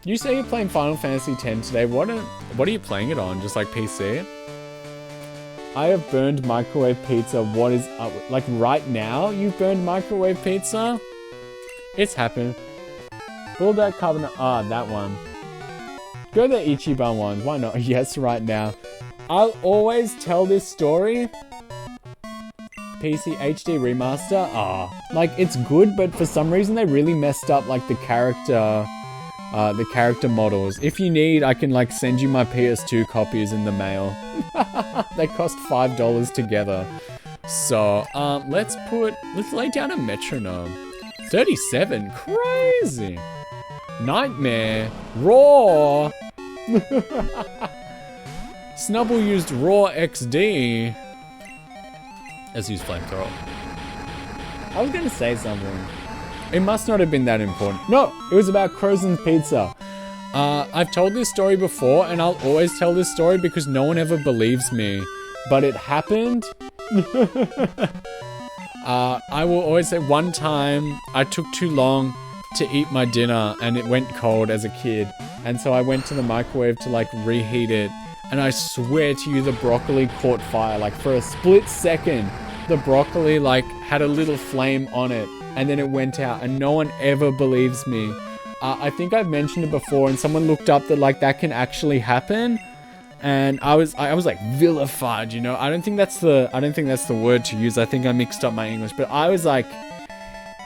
You say you're playing Final Fantasy X today. What are you playing it on? Just like PC? I have burned microwave pizza. What is up? Like right now, you've burned microwave pizza? It's happened. Bulldog Carbonara. Ah, that one. Go the Ichiban one. Why not? Yes, right now. I'll always tell this story. PC HD remaster. Ah, like it's good, but for some reason they really messed up like the character models. If you need, I can like send you my PS2 copies in the mail. They cost $5 together. So, let's lay down a metronome. 37, crazy. Nightmare, raw. Snubble used raw XD. Let's use flamethrower. I was gonna say something. It must not have been that important. No, it was about Crozen's Pizza. I've told this story before, and I'll always tell this story because no one ever believes me. But it happened. I will always say one time I took too long to eat my dinner and it went cold as a kid. And so I went to the microwave to like reheat it. And I swear to you, the broccoli caught fire. Like for a split second, the broccoli like had a little flame on it. And then it went out, and no one ever believes me. I think I've mentioned it before, and someone looked up that like that can actually happen, and I was like vilified, you know. I don't think that's the word to use. I think I mixed up my English, but I was like,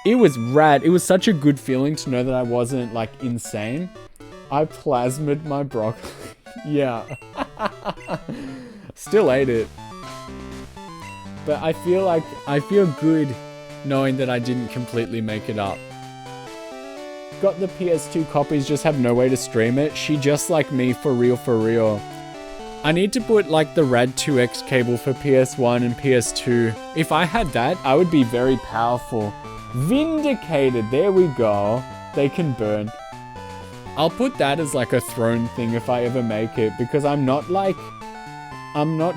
it was rad. It was such a good feeling to know that I wasn't like insane. I plasmid my broccoli. Yeah, still ate it, but I feel good knowing that I didn't completely make it up. Got the PS2 copies, just have no way to stream it. She just like me, for real, for real. I need to put like the RAD 2X cable for PS1 and PS2. If I had that, I would be very powerful. Vindicated, there we go. They can burn. I'll put that as like a throne thing if I ever make it, because I'm not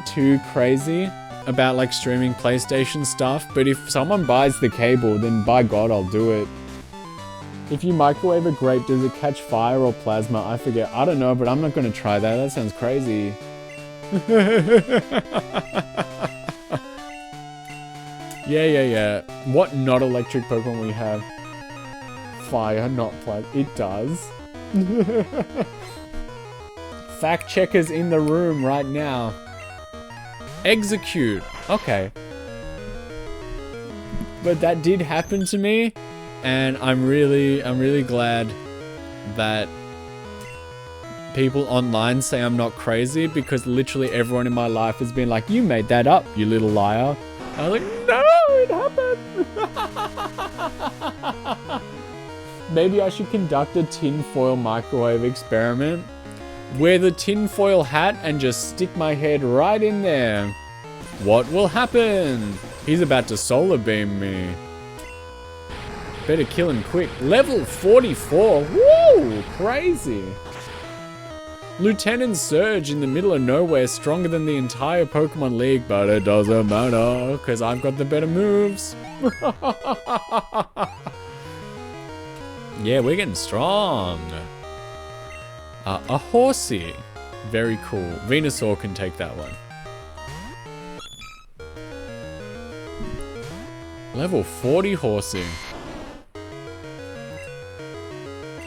too crazy about like streaming PlayStation stuff, but if someone buys the cable, then by God, I'll do it. If you microwave a grape, does it catch fire or plasma? I forget. I don't know, but I'm not going to try that. That sounds crazy. Yeah. What not electric Pokemon we have? Fire, not plasma. It does. Fact checkers in the room right now. Execute. Okay. But that did happen to me, and I'm really glad that people online say I'm not crazy, because literally everyone in my life has been like, you made that up, you little liar. I was like, no, it happened. Maybe I should conduct a tinfoil microwave experiment. Wear the tinfoil hat and just stick my head right in there. What will happen? He's about to solar beam me. Better kill him quick. Level 44. Woo! Crazy. Lieutenant Surge in the middle of nowhere, stronger than the entire Pokemon League, but it doesn't matter, because I've got the better moves. Yeah, we're getting strong. A horsey. Very cool. Venusaur can take that one. Level 40 horsey.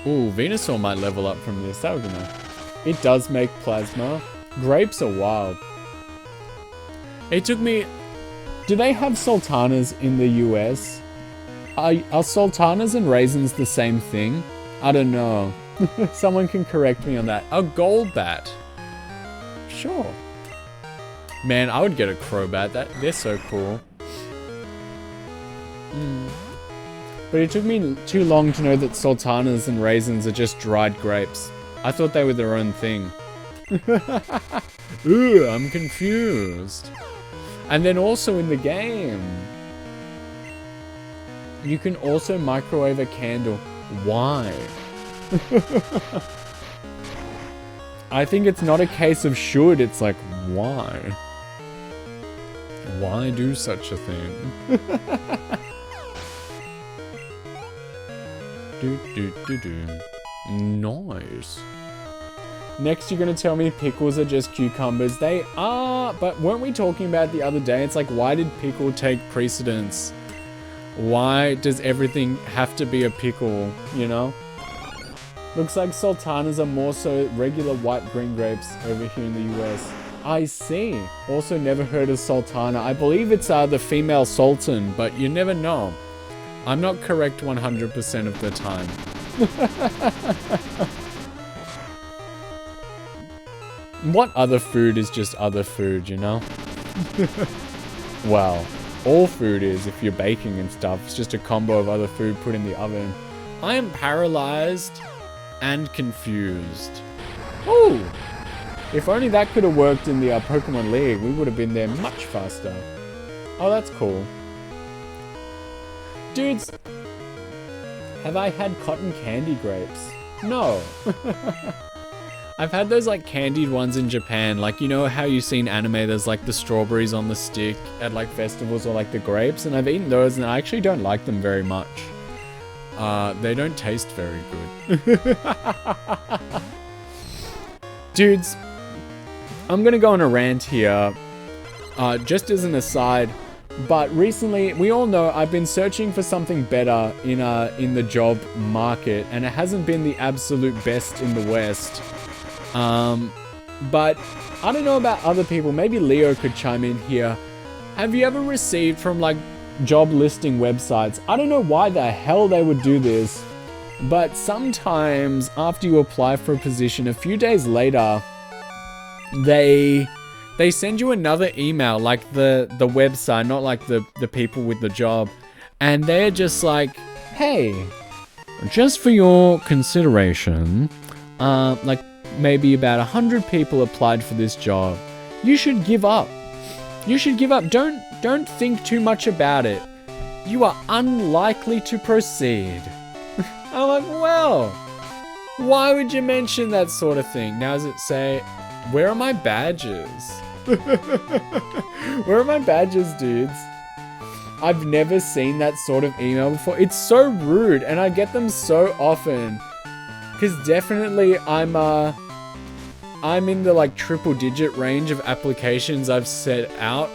Ooh, Venusaur might level up from this. That would be nice. It does make plasma. Grapes are wild. It took me... Do they have sultanas in the US? Are sultanas and raisins the same thing? I don't know. Someone can correct me on that. A Golbat. Sure. Man, I would get a Crobat. They're so cool. But it took me too long to know that sultanas and raisins are just dried grapes. I thought they were their own thing. Ooh, I'm confused. And then also in the game, you can also microwave a candle. Why? I think it's not a case of should, it's like, why? Why do such a thing? Nice. Next, you're gonna tell me pickles are just cucumbers. They are, but weren't we talking about the other day? It's like, why did pickle take precedence? Why does everything have to be a pickle, you know? Looks like sultanas are more so regular white-green grapes over here in the US. I see. Also never heard of sultana. I believe it's the female sultan, but you never know. I'm not correct 100% of the time. What other food is just other food, you know? Well, all food is if you're baking and stuff. It's just a combo of other food put in the oven. I am paralyzed and confused. Ooh! If only that could have worked in the Pokemon League, we would have been there much faster. Oh, that's cool. Dudes, have I had cotton candy grapes? No. I've had those like candied ones in Japan. Like, you know how you see in anime, there's like the strawberries on the stick at like festivals, or like the grapes, and I've eaten those and I actually don't like them very much. They don't taste very good. Dudes, I'm gonna go on a rant here, just as an aside. But recently, we all know I've been searching for something better in the job market, and it hasn't been the absolute best in the West. But I don't know about other people. Maybe Leo could chime in here. Have you ever received from like job listing websites? I don't know why the hell they would do this, but sometimes after you apply for a position, a few days later, they send you another email, like the website, not like the people with the job. And they're just like, hey, just for your consideration, like maybe about 100 people applied for this job. You should give up. You should give up. Don't think too much about it. You are unlikely to proceed. I'm like, well, Why would you mention that sort of thing? Now does it say, where are my badges? Where are my badges, dudes? I've never seen that sort of email before. It's so rude, and I get them so often. Because definitely I'm in the like triple digit range of applications I've set out.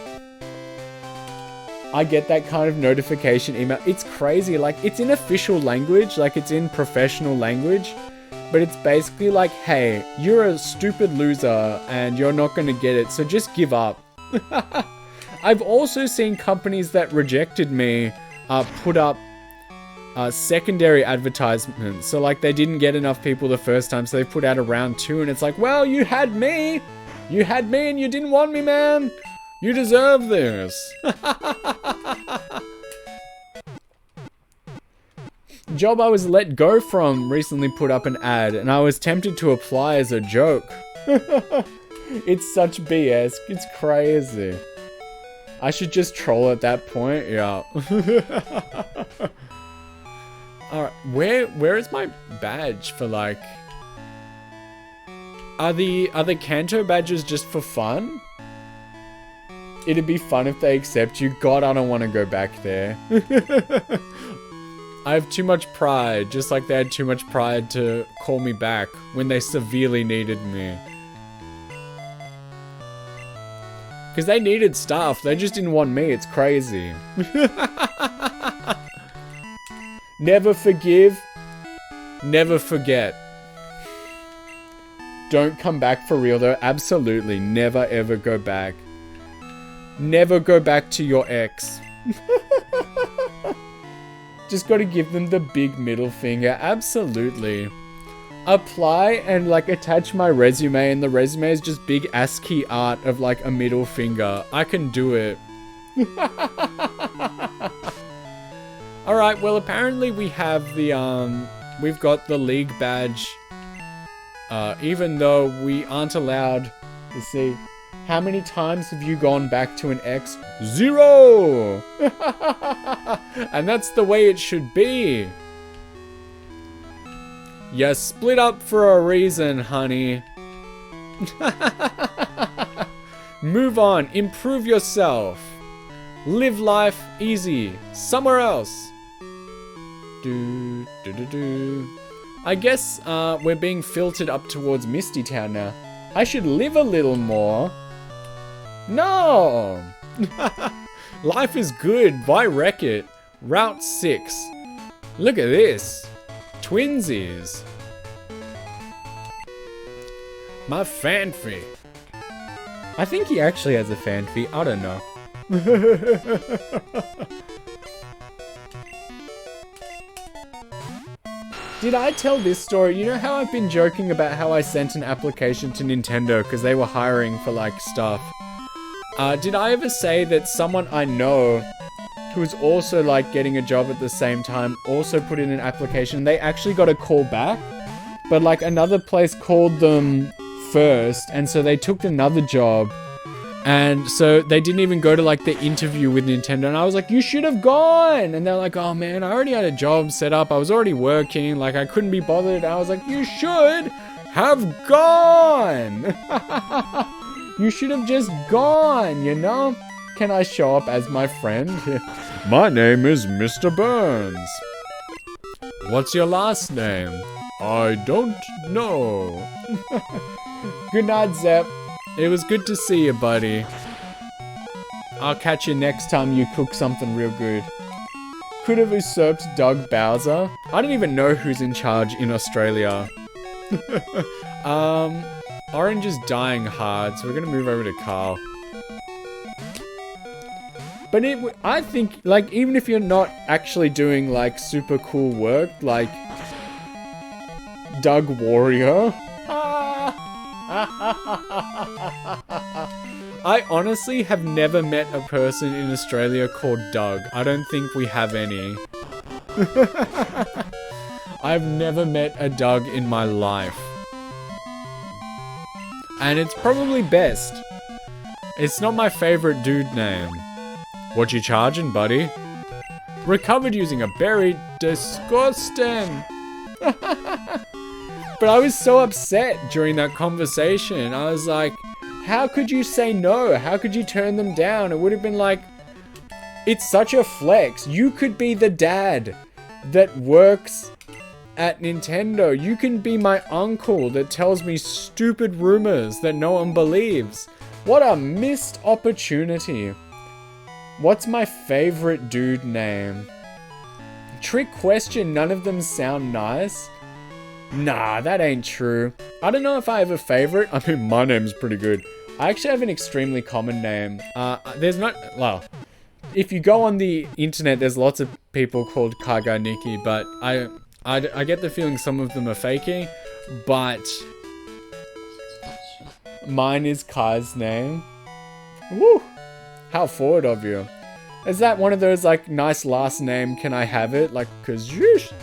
I get that kind of notification email. It's crazy. Like, it's in official language, like it's in professional language. But it's basically like, hey, you're a stupid loser and you're not going to get it, so just give up. I've also seen companies that rejected me put up secondary advertisements. So like they didn't get enough people the first time, so they put out a round 2, and it's like, well, you had me. You had me and you didn't want me, man. You deserve this. Job I was let go from recently put up an ad, and I was tempted to apply as a joke. It's such BS. It's crazy. I should just troll at that point. Yeah. Alright, where is my badge for like... Are the Kanto badges just for fun? It'd be fun if they accept you. God, I don't want to go back there. I have too much pride, just like they had too much pride to call me back when they severely needed me. Because they needed staff, they just didn't want me, it's crazy. Never forgive, never forget. Don't come back for real though, absolutely, never ever go back. Never go back to your ex. Just gotta give them the big middle finger, absolutely. Apply and like attach my resume, and the resume is just big ASCII art of like a middle finger. I can do it. Alright, well apparently we have the, we've got the league badge. Even though we aren't allowed to see. How many times have you gone back to an ex? 0! And that's the way it should be. You split up for a reason, honey. Move on, improve yourself. Live life easy, somewhere else. I guess we're being filtered up towards Misty Town now. I should live a little more. No! Life is good, why wreck it? Route 6. Look at this. Twinsies. My fanfy. I think he actually has a fanfy, I don't know. Did I tell this story? You know how I've been joking about how I sent an application to Nintendo because they were hiring for like stuff? Did I ever say that someone I know who's also like getting a job at the same time also put in an application? They actually got a call back, but like another place called them first, and so they took another job, and so they didn't even go to like the interview with Nintendo, and I was like, you should have gone, and they're like, oh man, I already had a job set up, I was already working, like I couldn't be bothered. I was like, you should have gone. You should have just gone, you know? Can I show up as my friend? My name is Mr. Burns. What's your last name? I don't know. Good night, Zep. It was good to see you, buddy. I'll catch you next time you cook something real good. Could have usurped Doug Bowser. I don't even know who's in charge in Australia. Orange is dying hard, so we're gonna move over to Carl. But I think, like, even if you're not actually doing, like, super cool work, like Doug Warrior. I honestly have never met a person in Australia called Doug. I don't think we have any. I've never met a Doug in my life. And it's probably best. It's not my favorite dude name. What you charging, buddy? Recovered using a berry. Disgusting. But I was so upset during that conversation. I was like, how could you say no? How could you turn them down? It would have been like, it's such a flex. You could be the dad that works at Nintendo. You can be my uncle that tells me stupid rumors that no one believes. What a missed opportunity. What's my favorite dude name? Trick question, none of them sound nice. Nah, that ain't true. I don't know if I have a favorite. I mean, my name's pretty good. I actually have an extremely common name. There's not, well, if you go on the internet, there's lots of people called Kaga Nikki, but I get the feeling some of them are faking, but mine is Kai's name. Woo! How forward of you. Is that one of those, like, nice last name, can I have it? Like, cause yeesh.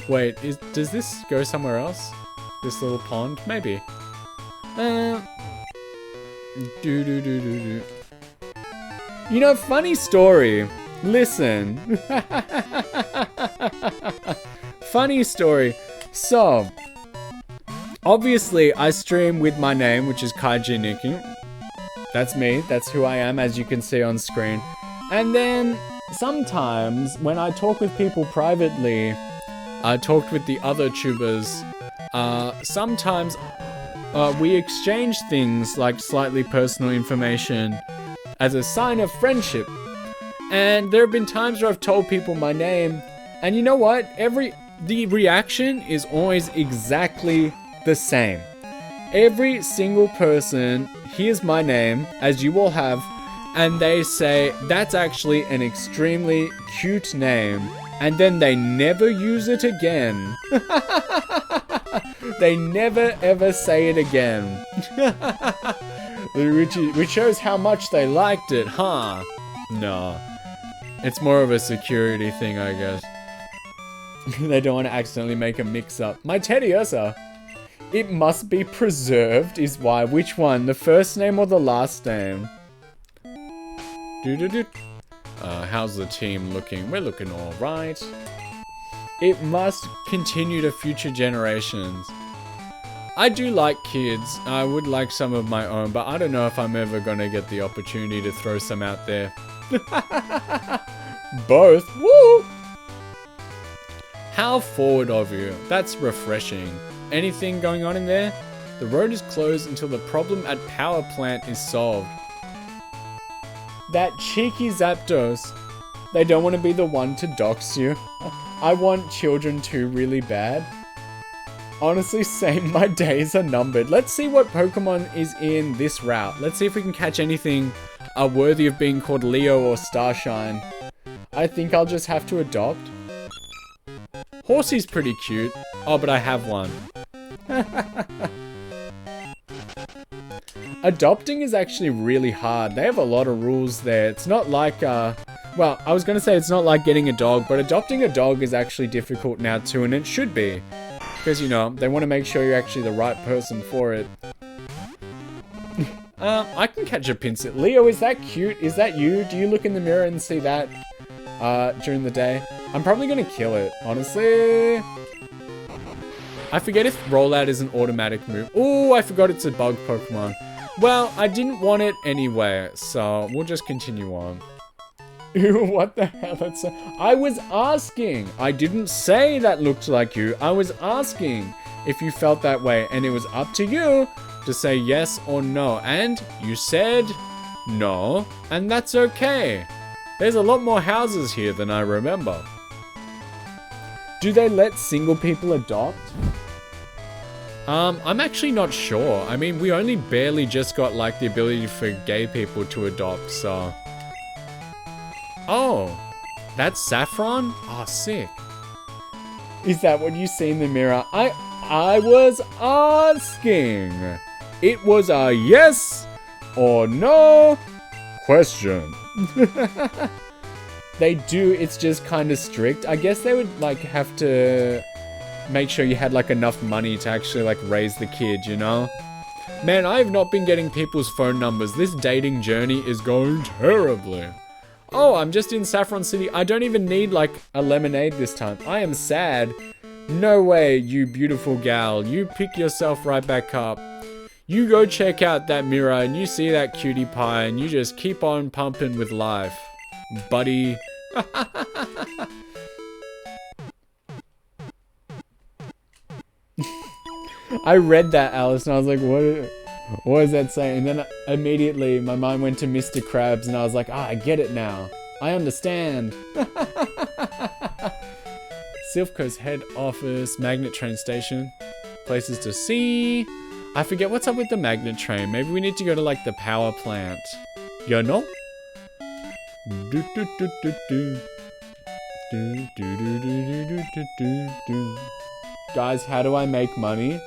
Wait, does this go somewhere else? This little pond? Maybe. You know, funny story. Listen. Funny story. So, obviously, I stream with my name, which is Kaiji Nikki. That's me. That's who I am, as you can see on screen. And then, sometimes, when I talk with people privately, I talked with the other tubers, sometimes we exchange things like slightly personal information as a sign of friendship. And there have been times where I've told people my name, and you know what? The reaction is always exactly the same. Every single person hears my name, as you all have, and they say, that's actually an extremely cute name. And then they never use it again. They never ever say it again. Which shows how much they liked it, huh? No. It's more of a security thing, I guess. They don't want to accidentally make a mix-up. My Teddy Ursa. It must be preserved is why. Which one? The first name or the last name? How's the team looking? We're looking alright. It must continue to future generations. I do like kids. I would like some of my own, but I don't know if I'm ever gonna get the opportunity to throw some out there. Both. Woo! How forward of you. That's refreshing. Anything going on in there? The road is closed until the problem at power plant is solved. That cheeky Zapdos. They don't want to be the one to dox you. I want children too really bad. Honestly, same, my days are numbered. Let's see what Pokemon is in this route. Let's see if we can catch anything worthy of being called Leo or Starshine. I think I'll just have to adopt. Horsey's pretty cute. Oh, but I have one. Adopting is actually really hard. They have a lot of rules there. It's not like, well, I was going to say it's not like getting a dog, but adopting a dog is actually difficult now too, and it should be. Because, you know, they want to make sure you're actually the right person for it. I can catch a Pinsir. Leo, is that cute? Is that you? Do you look in the mirror and see that during the day? I'm probably going to kill it, honestly. I forget if rollout is an automatic move. Oh, I forgot it's a bug Pokemon. Well, I didn't want it anyway, so we'll just continue on. Ew, what the hell? I was asking. I didn't say that looked like you. I was asking if you felt that way, and it was up to you to say yes or no. And you said no, and that's okay. There's a lot more houses here than I remember. Do they let single people adopt? I'm actually not sure. I mean, we only barely just got, like, the ability for gay people to adopt, so... Oh, that's Saffron? Oh, sick. Is that what you see in the mirror? I was asking. It was a yes or no question. They do, it's just kind of strict. I guess they would, like, have to make sure you had, like, enough money to actually, like, raise the kid, you know? Man, I have not been getting people's phone numbers. This dating journey is going terribly. Oh, I'm just in Saffron City. I don't even need, like, a lemonade this time. I am sad No way, you beautiful gal. You pick yourself right back up. You go check out that mirror and you see that cutie pie and you just keep on pumping with life, buddy. I read that, Alice, and I was like, what is that saying? And then immediately my mind went to Mr. Krabs and I was like, I get it now. I understand. Silphco's head office, magnet train station, places to see. I forget what's up with the magnet train. Maybe we need to go to like the power plant. You know? Guys, how do I make money?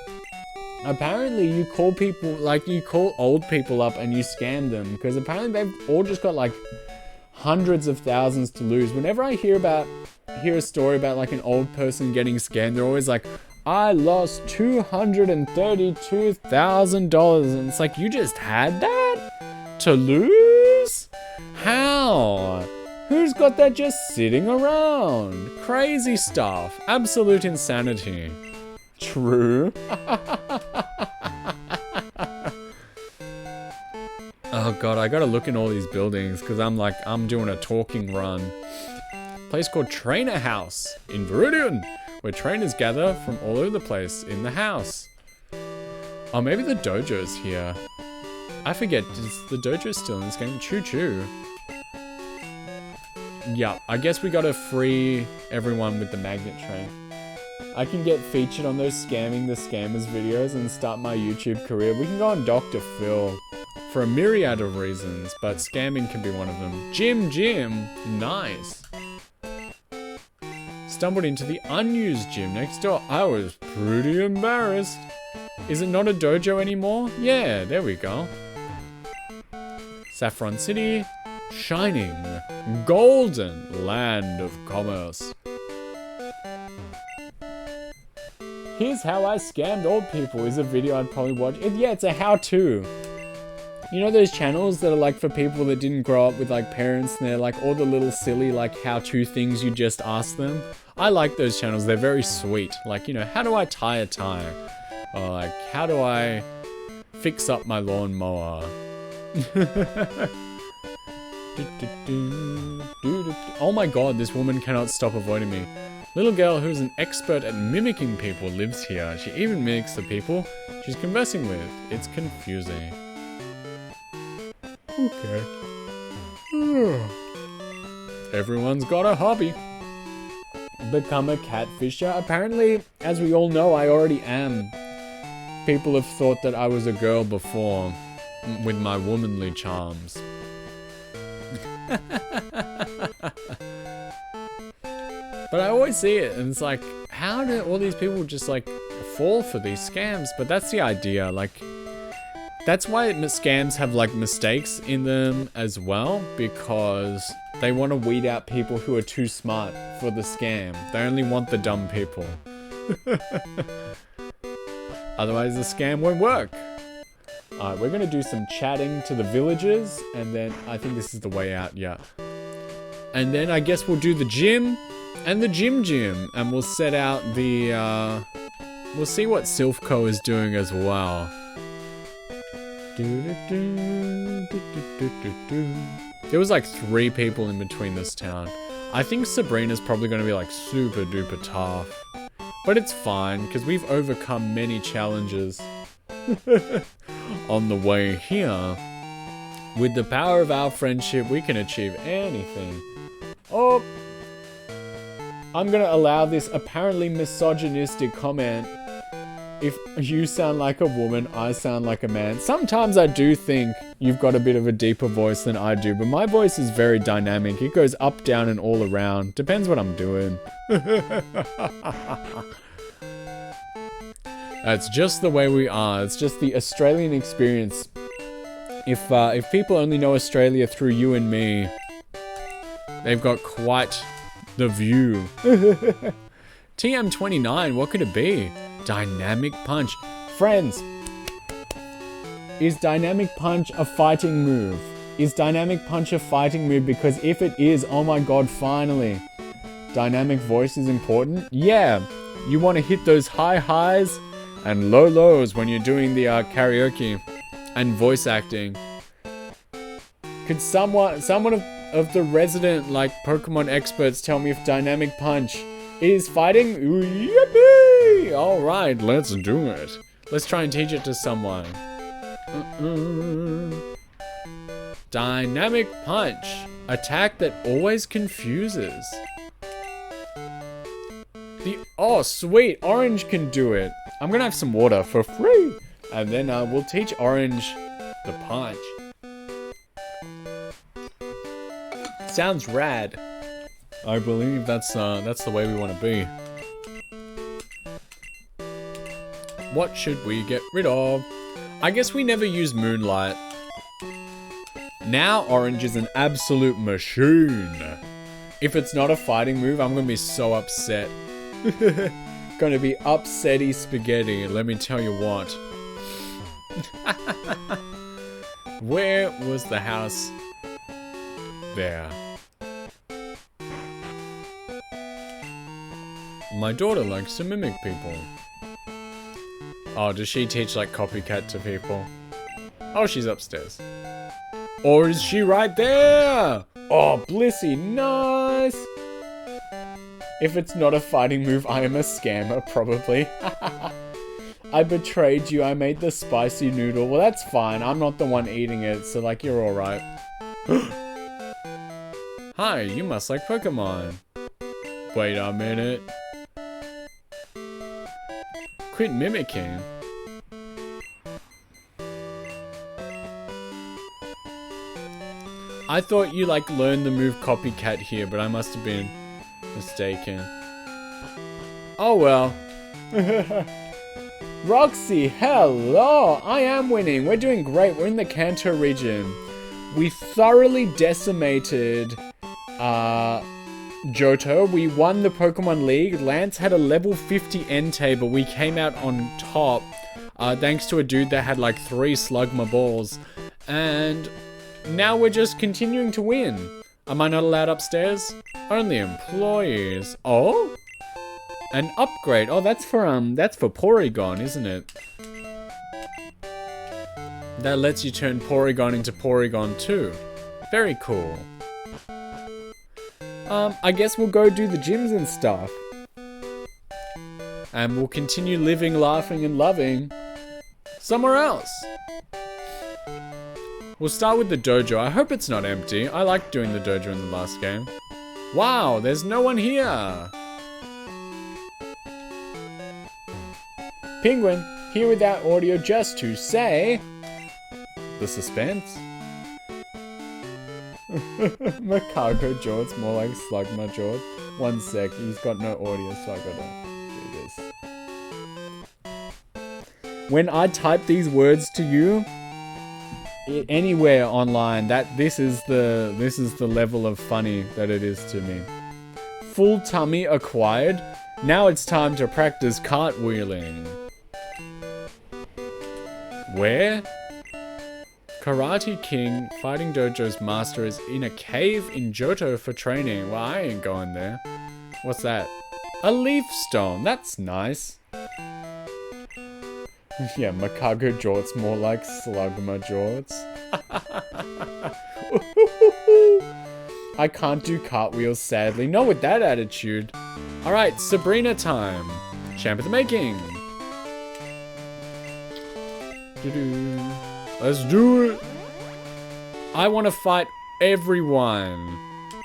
Apparently you call people, like you call old people up and you scam them, because apparently they've all just got like hundreds of thousands to lose. Whenever I hear a story about like an old person getting scammed, they're always like, I lost $232,000. And it's like, you just had that to lose? How? Who's got that just sitting around? Crazy stuff. Absolute insanity. True. Oh god, I gotta look in all these buildings because I'm doing a talking run. Place called Trainer House in Viridian, where trainers gather from all over the place in the house. Oh, maybe the dojo's here. I forget, is the dojo still in this game? Choo choo. Yeah, I guess we gotta free everyone with the magnet train. I can get featured on those scamming the scammers videos and start my YouTube career. We can go on Dr. Phil for a myriad of reasons, but scamming can be one of them. Gym, nice. Stumbled into the unused gym next door. I was pretty embarrassed. Is it not a dojo anymore? Yeah, there we go. Saffron City, shining, golden land of commerce. Here's how I scammed old people is a video I'd probably watch. Yeah, it's a how-to. You know those channels that are like for people that didn't grow up with like parents and they're like all the little silly like how-to things you just ask them? I like those channels, they're very sweet. Like, you know, how do I tie a tie? Or like, how do I fix up my lawnmower? Oh my god, this woman cannot stop avoiding me. Little girl who's an expert at mimicking people lives here. She even mimics the people she's conversing with. It's confusing. Okay. Everyone's got a hobby. Become a catfisher? Apparently, as we all know, I already am. People have thought that I was a girl before, with my womanly charms. But I always see it, and it's like, how do all these people just like fall for these scams? But that's the idea, like, that's why scams have like mistakes in them as well, because they want to weed out people who are too smart for the scam. They only want the dumb people. Otherwise the scam won't work. Alright, we're gonna do some chatting to the villagers, and then I think this is the way out, yeah. And then I guess we'll do the gym and the gym, and we'll set out the, we'll see what Silphco is doing as well. There was like 3 people in between this town. I think Sabrina's probably going to be like super duper tough. But it's fine, because we've overcome many challenges on the way here. With the power of our friendship, we can achieve anything. Oh, I'm going to allow this apparently misogynistic comment. If you sound like a woman, I sound like a man. Sometimes I do think you've got a bit of a deeper voice than I do, but my voice is very dynamic. It goes up, down, and all around. Depends what I'm doing. That's just the way we are. It's just the Australian experience. If people only know Australia through you and me, they've got quite the view. TM29, what could it be? Dynamic punch. Friends, is dynamic punch a fighting move? Is dynamic punch a fighting move? Because if it is, oh my god, finally. Dynamic voice is important? Yeah. You want to hit those high highs and low lows when you're doing the karaoke and voice acting. Could someone of the resident like Pokemon experts tell me if Dynamic Punch is fighting? Ooh, yippee! All right, let's do it. Let's try and teach it to someone. Dynamic Punch. Attack that always confuses. Oh, sweet. Orange can do it. I'm gonna have some water for free. And then we'll teach Orange the punch. Sounds rad. I believe that's the way we want to be. What should we get rid of? I guess we never use Moonlight. Now Orange is an absolute machine. If it's not a fighting move, I'm gonna be so upset. Gonna be upsetty spaghetti, let me tell you what. Where was the house? There. My daughter likes to mimic people. Oh, does she teach like copycat to people? Oh, she's upstairs. Or is she right there? Oh, Blissey, nice! If it's not a fighting move, I am a scammer, probably. I betrayed you, I made the spicy noodle. Well, that's fine, I'm not the one eating it, so like, you're alright. Hi, you must like Pokemon. Wait a minute. Quit mimicking. I thought you like learned the move copycat here, but I must have been mistaken. Oh well. Roxy, hello! I am winning. We're doing great. We're in the Kanto region. We thoroughly decimated Johto. We won the Pokemon League. Lance had a level 50 Entei, but we came out on top thanks to a dude that had like 3 Slugma balls. And now we're just continuing to win. Am I not allowed upstairs? Only employees. Oh? An upgrade. Oh, that's for Porygon, isn't it? That lets you turn Porygon into Porygon 2. Very cool. I guess we'll go do the gyms and stuff. And we'll continue living, laughing, and loving somewhere else. We'll start with the dojo. I hope it's not empty. I liked doing the dojo in the last game. Wow, there's no one here. Penguin, here without audio just to say... The suspense. Macaco George, more like Slugma George. 1 sec, he's got no audio, so I gotta do this. When I type these words to you, anywhere online, this is the level of funny that it is to me. Full tummy acquired. Now it's time to practice cartwheeling. Where? Karate King Fighting Dojo's master is in a cave in Johto for training. Well, I ain't going there. What's that? A leaf stone. That's nice. Yeah, Macaco Jorts, more like Slugma Jorts. I can't do cartwheels, sadly. Not with that attitude. Alright, Sabrina time. Champ of the making. Let's do it. I want to fight everyone.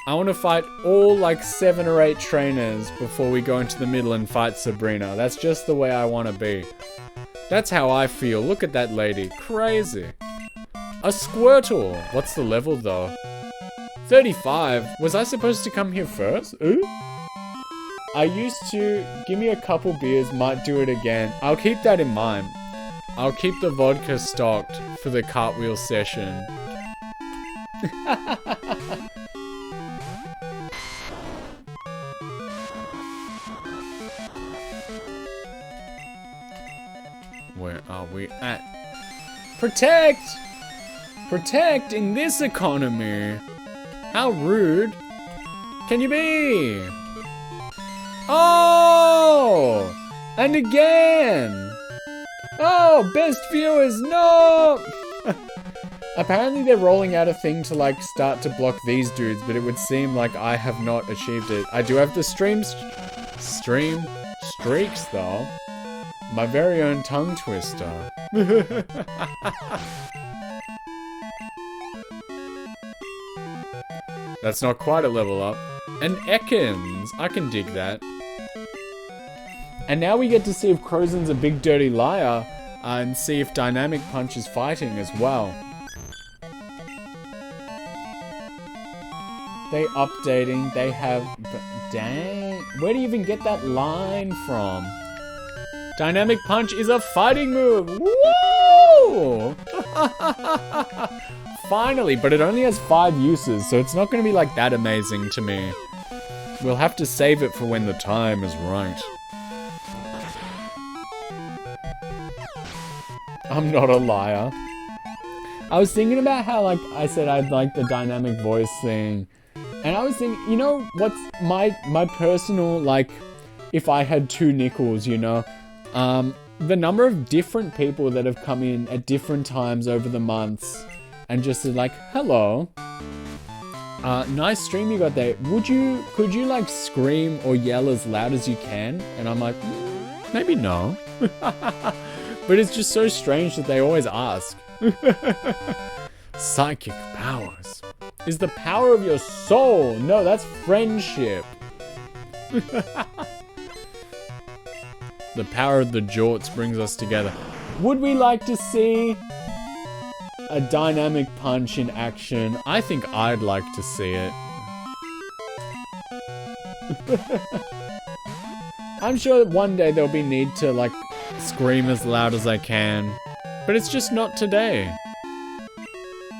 I want to fight all like 7 or 8 trainers before we go into the middle and fight Sabrina. That's just the way I want to be. That's how I feel. Look at that lady. Crazy. A Squirtle. What's the level though? 35. Was I supposed to come here first? Ooh. I used to. Give me a couple beers. Might do it again. I'll keep that in mind. I'll keep the vodka stocked for the cartwheel session. Where are we at? Protect! Protect in this economy! How rude can you be? Oh! No! And again! Oh, best viewers, no! Apparently they're rolling out a thing to like start to block these dudes, but it would seem like I have not achieved it. I do have the stream streaks though. My very own tongue twister. That's not quite a level up. And Ekans, I can dig that. And now we get to see if Crozen's a big dirty liar and see if Dynamic Punch is fighting as well. They updating, they have... Dang, where do you even get that line from? Dynamic Punch is a fighting move! Woo! Finally, but it only has 5 uses, so it's not going to be like that amazing to me. We'll have to save it for when the time is right. I'm not a liar. I was thinking about how, like, I said I'd like the dynamic voice thing. And I was thinking, you know, what's my personal, like, if I had 2 nickels, you know? The number of different people that have come in at different times over the months and just said, like, hello. Nice stream you got there. Could you, like, scream or yell as loud as you can? And I'm like, maybe no. But it's just so strange that they always ask. Psychic powers. Is the power of your soul. No, that's friendship. The power of the jorts brings us together. Would we like to see a dynamic punch in action? I think I'd like to see it. I'm sure that one day there'll be need to, like, scream as loud as I can. But it's just not today.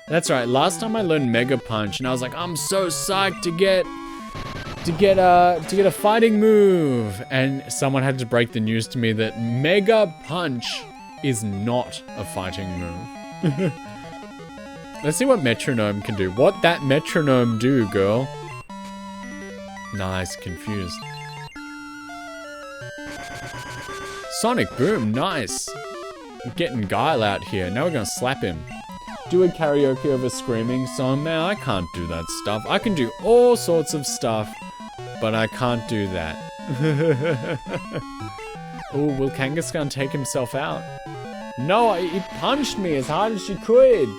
That's right, last time I learned Mega Punch and I was like, I'm so psyched to get a fighting move. And someone had to break the news to me that Mega Punch is not a fighting move. Let's see what Metronome can do. What that Metronome do, girl? Nice, confused. Sonic Boom, nice. Getting Guile out here. Now we're gonna slap him. Do a karaoke of a screaming song. Man, I can't do that stuff. I can do all sorts of stuff, but I can't do that. Oh, will Kangaskhan take himself out? No, he punched me as hard as she could.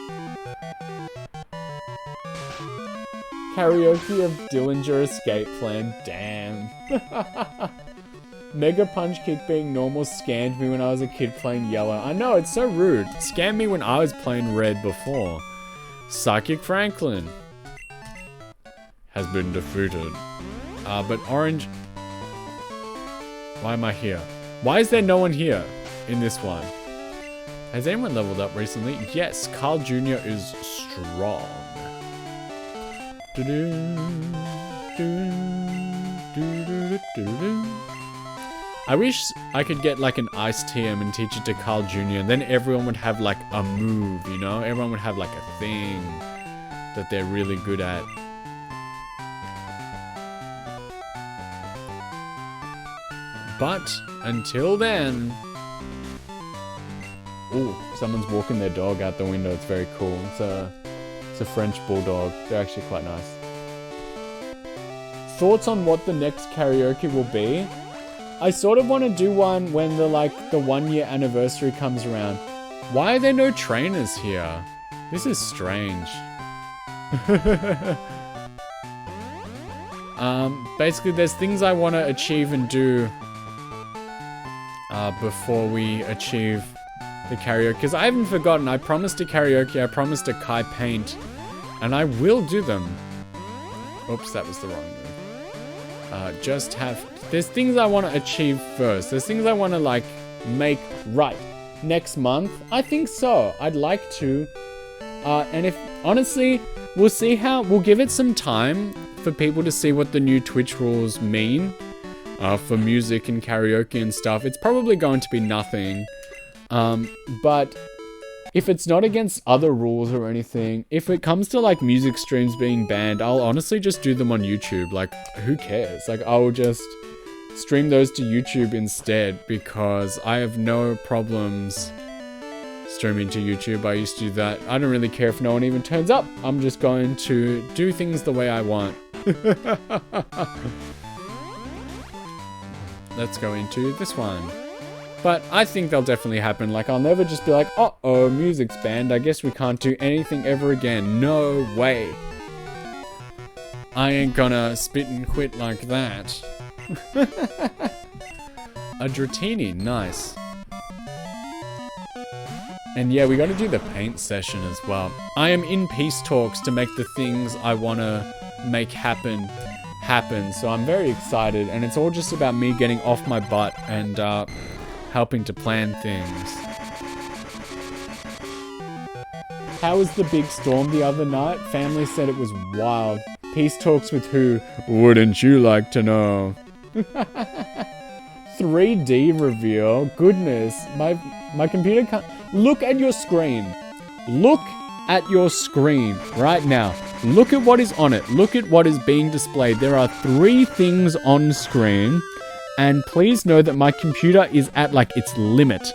Karaoke of Dillinger Escape Plan. Damn. Mega Punch Kick being normal scanned me when I was a kid playing yellow. I know, it's so rude. It scanned me when I was playing red before. Psychic Franklin has been defeated. But orange... Why am I here? Why is there no one here in this one? Has anyone leveled up recently? Yes, Carl Jr. is strong. I wish I could get like an Ice TM and teach it to Carl Jr. and then everyone would have like a move, you know? Everyone would have like a thing that they're really good at. But until then... Ooh, someone's walking their dog out the window. It's very cool. It's a French bulldog. They're actually quite nice. Thoughts on what the next karaoke will be? I sort of want to do one when the 1-year anniversary comes around. Why are there no trainers here? This is strange. Basically there's things I want to achieve and do before we achieve the karaoke. Because I haven't forgotten, I promised a karaoke, I promised a Kai paint, and I will do them. Oops, that was the wrong move. There's things I want to achieve first. There's things I want to, like, make right. Next month? I think so. I'd like to. And if, honestly, we'll give it some time for people to see what the new Twitch rules mean. For music and karaoke and stuff. It's probably going to be nothing. But if it's not against other rules or anything, if it comes to like music streams being banned, I'll honestly just do them on YouTube. Like, who cares? Like, I'll just stream those to YouTube instead, because I have no problems streaming to YouTube. I used to do that. I don't really care if no one even turns up. I'm just going to do things the way I want. Let's go into this one. But I think they'll definitely happen. Like, I'll never just be like, uh-oh, music's banned. I guess we can't do anything ever again. No way. I ain't gonna spit and quit like that. A Dratini, nice. And yeah, we gotta do the paint session as well. I am in peace talks to make the things I wanna make happen. So I'm very excited, and it's all just about me getting off my butt and helping to plan things. How was the big storm the other night? Family said it was wild. Peace talks with who? Wouldn't you like to know? 3D reveal. Goodness, my computer can't. Look at your screen. Look at your screen right now. Look at what is on it. Look at what is being displayed. There are 3 things on screen, and please know that my computer is at like its limit.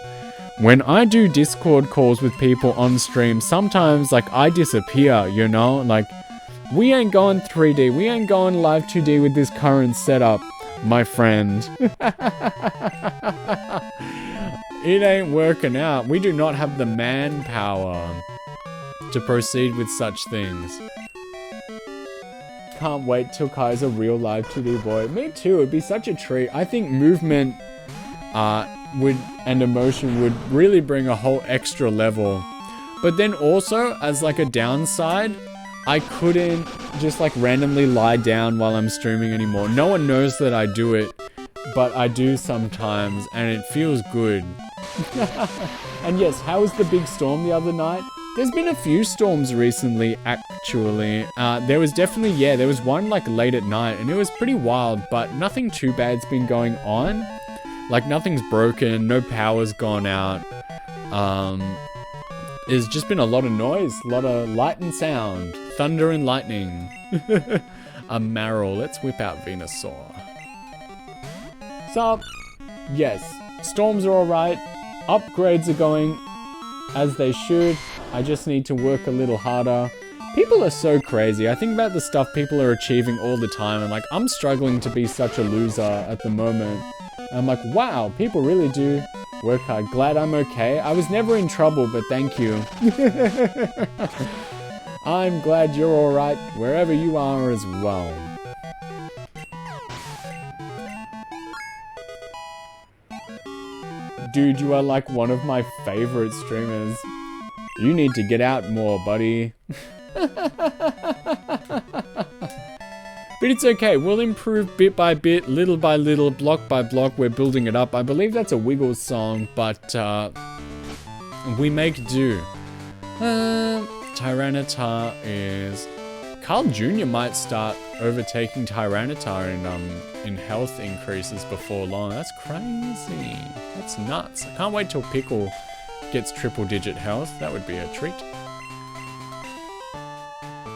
When I do Discord calls with people on stream, sometimes like I disappear, you know? Like, we ain't going 3D. We ain't going live 2D with this current setup, my friend. It ain't working out. We do not have the manpower to proceed with such things. Can't wait till Kai's a real live 2D boy. Me too, it'd be such a treat. I think movement and emotion would really bring a whole extra level. But then also, as like a downside, I couldn't just like randomly lie down while I'm streaming anymore. No one knows that I do it, but I do sometimes, and it feels good. And yes, how was the big storm the other night? There's been a few storms recently, actually. There was definitely, yeah, there was one like late at night, and it was pretty wild, but nothing too bad's been going on. Like, nothing's broken, no power's gone out. There's just been a lot of noise, a lot of light and sound, thunder and lightning. A Marrow, let's whip out Venusaur. So, yes, storms are alright, upgrades are going as they should. I just need to work a little harder. People are so crazy. I think about the stuff people are achieving all the time, and like, I'm struggling to be such a loser at the moment. I'm like, wow, people really do work hard. Glad I'm okay. I was never in trouble, but thank you. I'm glad you're alright wherever you are as well. Dude, you are like one of my favorite streamers. You need to get out more, buddy. But it's okay, we'll improve bit by bit, little by little, block by block, we're building it up. I believe that's a Wiggles song, but we make do. Tyranitar is... Carl Jr. might start overtaking Tyranitar in health increases before long. That's crazy. That's nuts. I can't wait till Pickle gets triple-digit health. That would be a treat.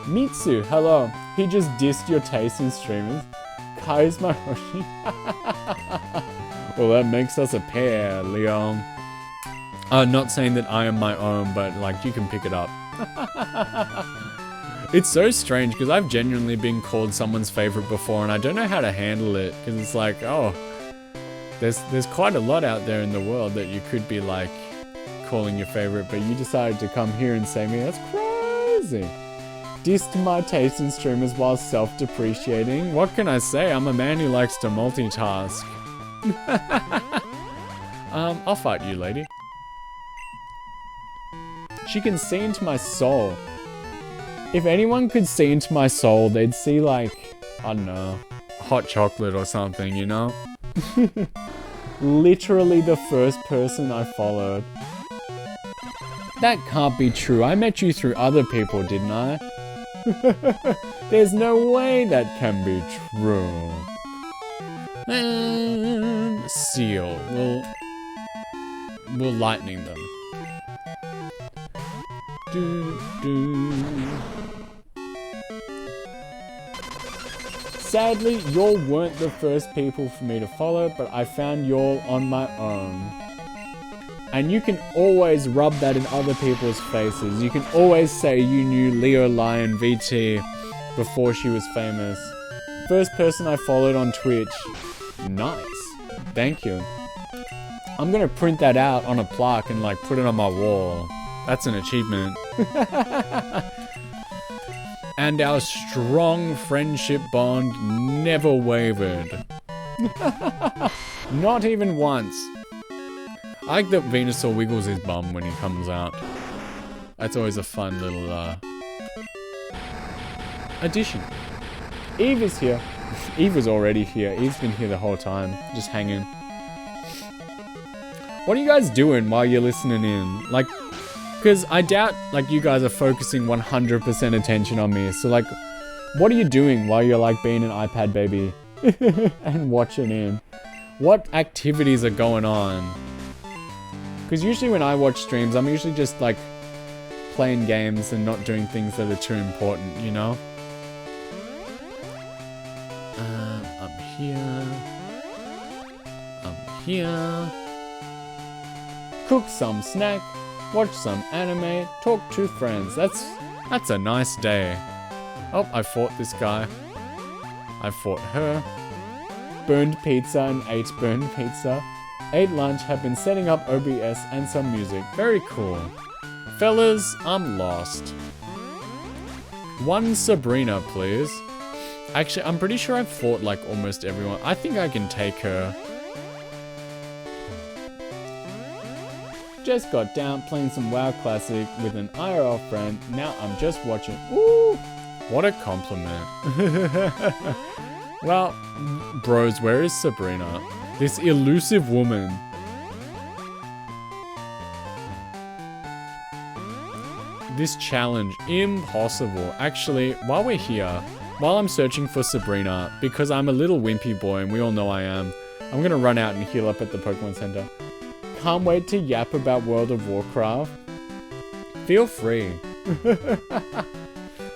Mitsu, hello. He just dissed your taste in streamers. Kai's my Hoshi. Well, that makes us a pair, Leon. Not saying that I am my own, but like, you can pick it up. It's so strange, because I've genuinely been called someone's favorite before, and I don't know how to handle it, because it's like, oh, there's quite a lot out there in the world that you could be like, calling your favorite, but you decided to come here and say me. That's crazy. Dissed my taste in streamers while self-depreciating. What can I say? I'm a man who likes to multitask. I'll fight you, lady. She can see into my soul. If anyone could see into my soul, they'd see like, I don't know, hot chocolate or something, you know? Literally the first person I followed. That can't be true. I met you through other people, didn't I? There's no way that can be true. Seal. We'll lightning them. Sadly, y'all weren't the first people for me to follow, but I found y'all on my own. And you can always rub that in other people's faces. You can always say you knew Leo Lion VT before she was famous. First person I followed on Twitch. Nice. Thank you. I'm gonna print that out on a plaque and like put it on my wall. That's an achievement. And our strong friendship bond never wavered. Not even once. I like that Venusaur wiggles his bum when he comes out. That's always a fun little addition. Eve is here. Eve was already here. Eve's been here the whole time, just hanging. What are you guys doing while you're listening in? Like, because I doubt, like, you guys are focusing 100% attention on me. So, like, what are you doing while you're, like, being an iPad baby and watching in? What activities are going on? Because usually when I watch streams, I'm usually just, like, playing games and not doing things that are too important, you know? I'm here. I'm here. Cook some snack. Watch some anime, talk to friends. That's a nice day. Oh, I fought this guy. I fought her. Burned pizza and ate burned pizza. Ate lunch, have been setting up OBS and some music. Very cool. Fellas, I'm lost. One Sabrina, please. Actually, I'm pretty sure I've fought like almost everyone. I think I can take her. Just got down playing some WoW Classic with an IRL friend. Now I'm just watching. Ooh, what a compliment. Well, bros, where is Sabrina? This elusive woman. This challenge, impossible. Actually, while we're here, while I'm searching for Sabrina, because I'm a little wimpy boy and we all know I am, I'm gonna run out and heal up at the Pokemon Center. Can't wait to yap about World of Warcraft. Feel free.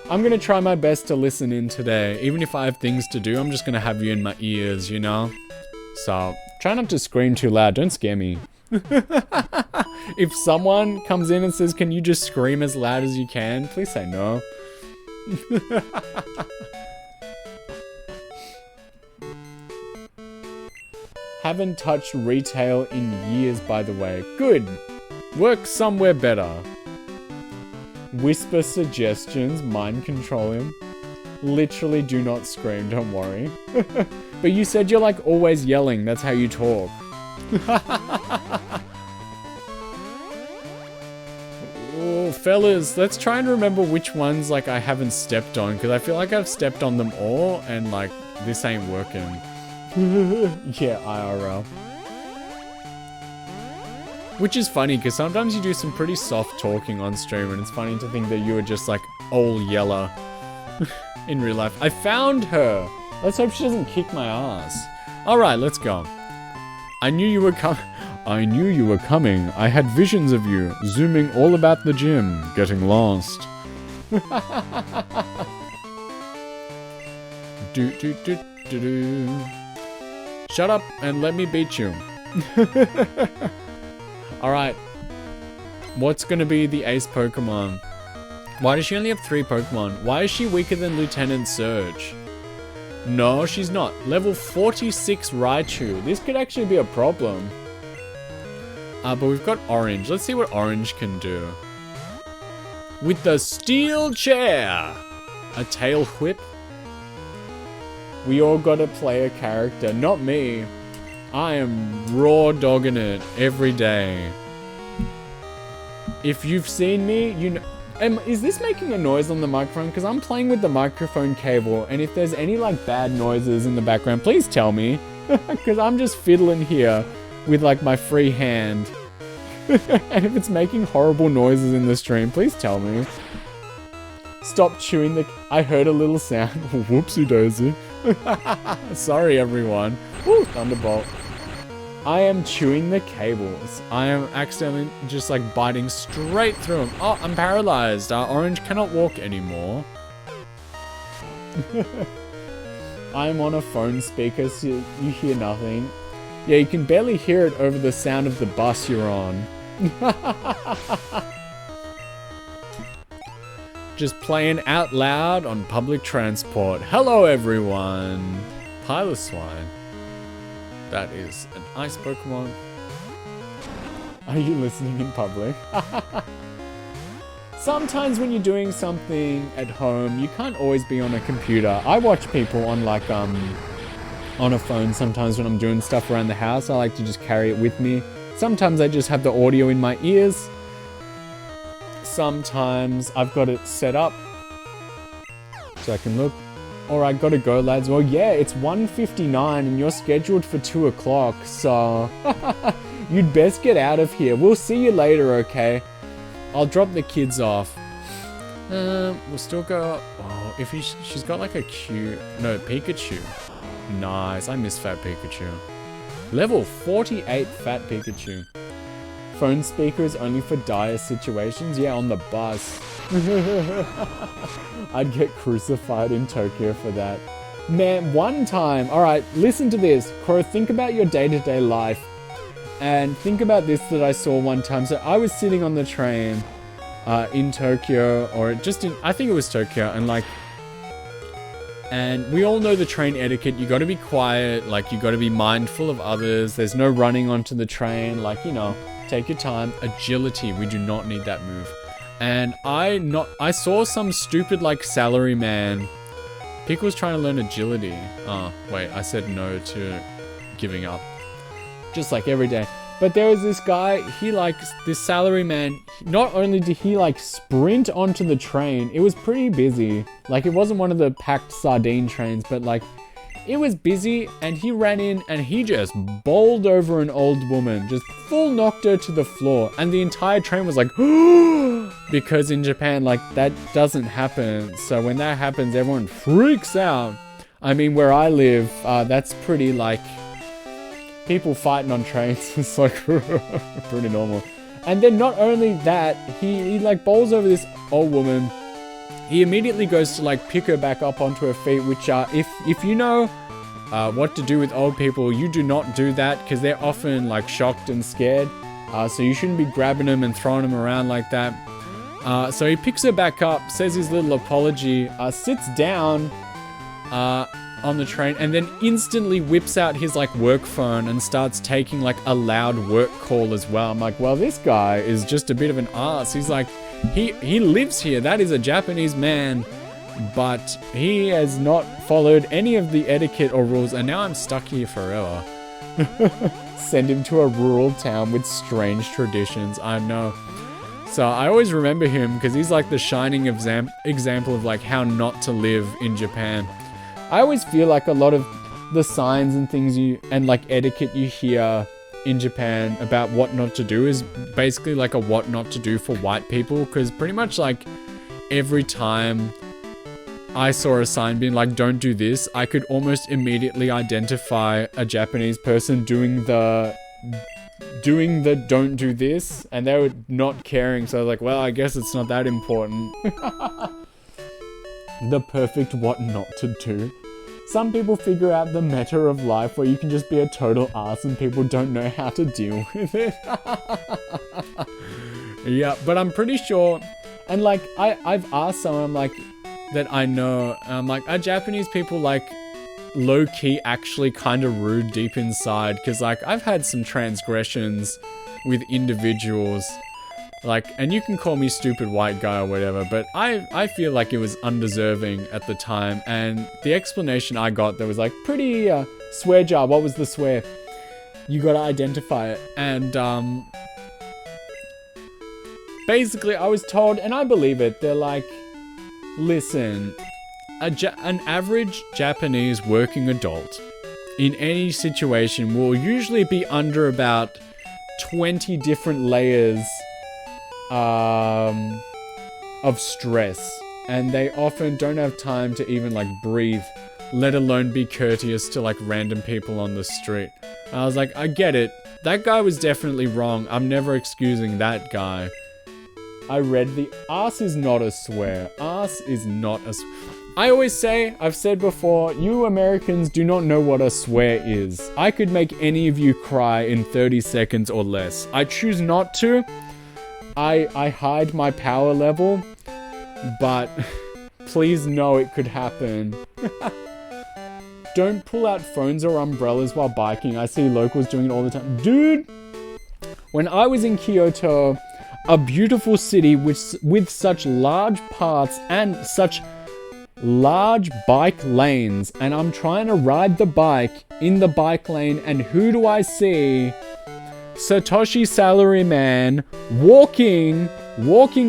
I'm gonna try my best to listen in today. Even if I have things to do, I'm just gonna have you in my ears, you know? So, try not to scream too loud, don't scare me. If someone comes in and says, can you just scream as loud as you can? Please say no. Haven't touched retail in years, by the way. Good. Work somewhere better. Whisper suggestions, mind control him. Literally do not scream, don't worry. But you said you're like always yelling, that's how you talk. Oh, fellas, let's try and remember which ones like I haven't stepped on, because I feel like I've stepped on them all and like this ain't working. Yeah, IRL. Which is funny, because sometimes you do some pretty soft talking on stream, and it's funny to think that you were just like all yeller in real life. I found her! Let's hope she doesn't kick my ass. Alright, let's go. I knew you were coming. I had visions of you, zooming all about the gym, getting lost. Do. Shut up and let me beat you. Alright. What's gonna be the ace Pokemon? Why does she only have 3 Pokemon? Why is she weaker than Lieutenant Surge? No, she's not. Level 46 Raichu. This could actually be a problem. But we've got Orange. Let's see what Orange can do. With the Steel Chair! A Tail Whip? We all gotta play a character. Not me. I am raw dogging it every day. If you've seen me, you know... is this making a noise on the microphone? Because I'm playing with the microphone cable, and if there's any like bad noises in the background, please tell me. Because I'm just fiddling here with like my free hand. And if it's making horrible noises in the stream, please tell me. Stop chewing the... I heard a little sound. Whoopsie daisy. Sorry everyone. Woo, Thunderbolt. I am chewing the cables. I am accidentally just like biting straight through them. Oh, I'm paralyzed. Orange cannot walk anymore. I'm on a phone speaker, so you hear nothing. Yeah, you can barely hear it over the sound of the bus you're on. Just playing out loud on public transport. Hello, everyone. Piloswine. That is an ice Pokemon. Are you listening in public? Sometimes when you're doing something at home, you can't always be on a computer. I watch people on like, on a phone sometimes when I'm doing stuff around the house. I like to just carry it with me. Sometimes I just have the audio in my ears. Sometimes I've got it set up so I can look. Alright, gotta go, lads. Well, yeah, it's 1:59 and you're scheduled for 2 o'clock, so you'd best get out of here. We'll see you later, okay? I'll drop the kids off. We'll still go. Oh, if she's got like a Pikachu. Nice. I miss Fat Pikachu. Level 48 Fat Pikachu. Phone speaker is only for dire situations. Yeah, on the bus. I'd get crucified in Tokyo for that. Man, one time. All right, listen to this. Crow, think about your day-to-day life. And think about this that I saw one time. So I was sitting on the train in Tokyo, or I think it was Tokyo, and we all know the train etiquette. You got to be quiet, like you got to be mindful of others. There's no running onto the train, like, you know, take your time. Agility, we do not need that move. And I saw some stupid like salary man. Pickle was trying to learn agility. Oh, wait, I said no to giving up. Just like every day. But there was this guy, this salary man, not only did he like sprint onto the train, it was pretty busy. Like it wasn't one of the packed sardine trains, but like it was busy, and he ran in and he just bowled over an old woman, just full knocked her to the floor. And the entire train was like, because in Japan, like that doesn't happen. So when that happens, everyone freaks out. I mean, where I live, that's pretty like, people fighting on trains is like pretty normal. And then not only that, he like bowls over this old woman. He immediately goes to like pick her back up onto her feet, which if you know what to do with old people, you do not do that because they're often like shocked and scared. So you shouldn't be grabbing them and throwing them around like that. So he picks her back up, says his little apology, sits down on the train, and then instantly whips out his like work phone and starts taking like a loud work call as well. I'm like, well, this guy is just a bit of an ass. He's like, he lives here. That is a Japanese man, but he has not followed any of the etiquette or rules, and now I'm stuck here forever. Send him to a rural town with strange traditions. I know. So I always remember him because he's like the shining example of like how not to live in Japan. I always feel like a lot of the signs and things and like etiquette you hear in Japan about what not to do is basically like a what not to do for white people, because pretty much like every time I saw a sign being like, don't do this, I could almost immediately identify a Japanese person doing the don't do this, and they were not caring. So I was like, well, I guess it's not that important. The perfect what not to do. Some people figure out the meta of life where you can just be a total ass and people don't know how to deal with it. Yeah, but I'm pretty sure, and like I've asked someone like that I know, like, are Japanese people like low-key actually kind of rude deep inside? Because like I've had some transgressions with individuals. Like, and you can call me stupid white guy or whatever, but I feel like it was undeserving at the time. And the explanation I got that was like pretty swear jar. What was the swear? You gotta identify it. And basically I was told, and I believe it, they're like, listen, an average Japanese working adult in any situation will usually be under about 20 different layers of stress, and they often don't have time to even like breathe, let alone be courteous to like random people on the street. I was like, I get it, that guy was definitely wrong, I'm never excusing that guy. I read the ass is not a swear. Ass is not a I always say, I've said before, you Americans do not know what a swear is. I could make any of you cry in 30 seconds or less. I choose not to. I hide my power level, but please know it could happen. Don't pull out phones or umbrellas while biking. I see locals doing it all the time. Dude, when I was in Kyoto, a beautiful city with such large paths and such large bike lanes, and I'm trying to ride the bike in the bike lane, and who do I see? Satoshi Salaryman walking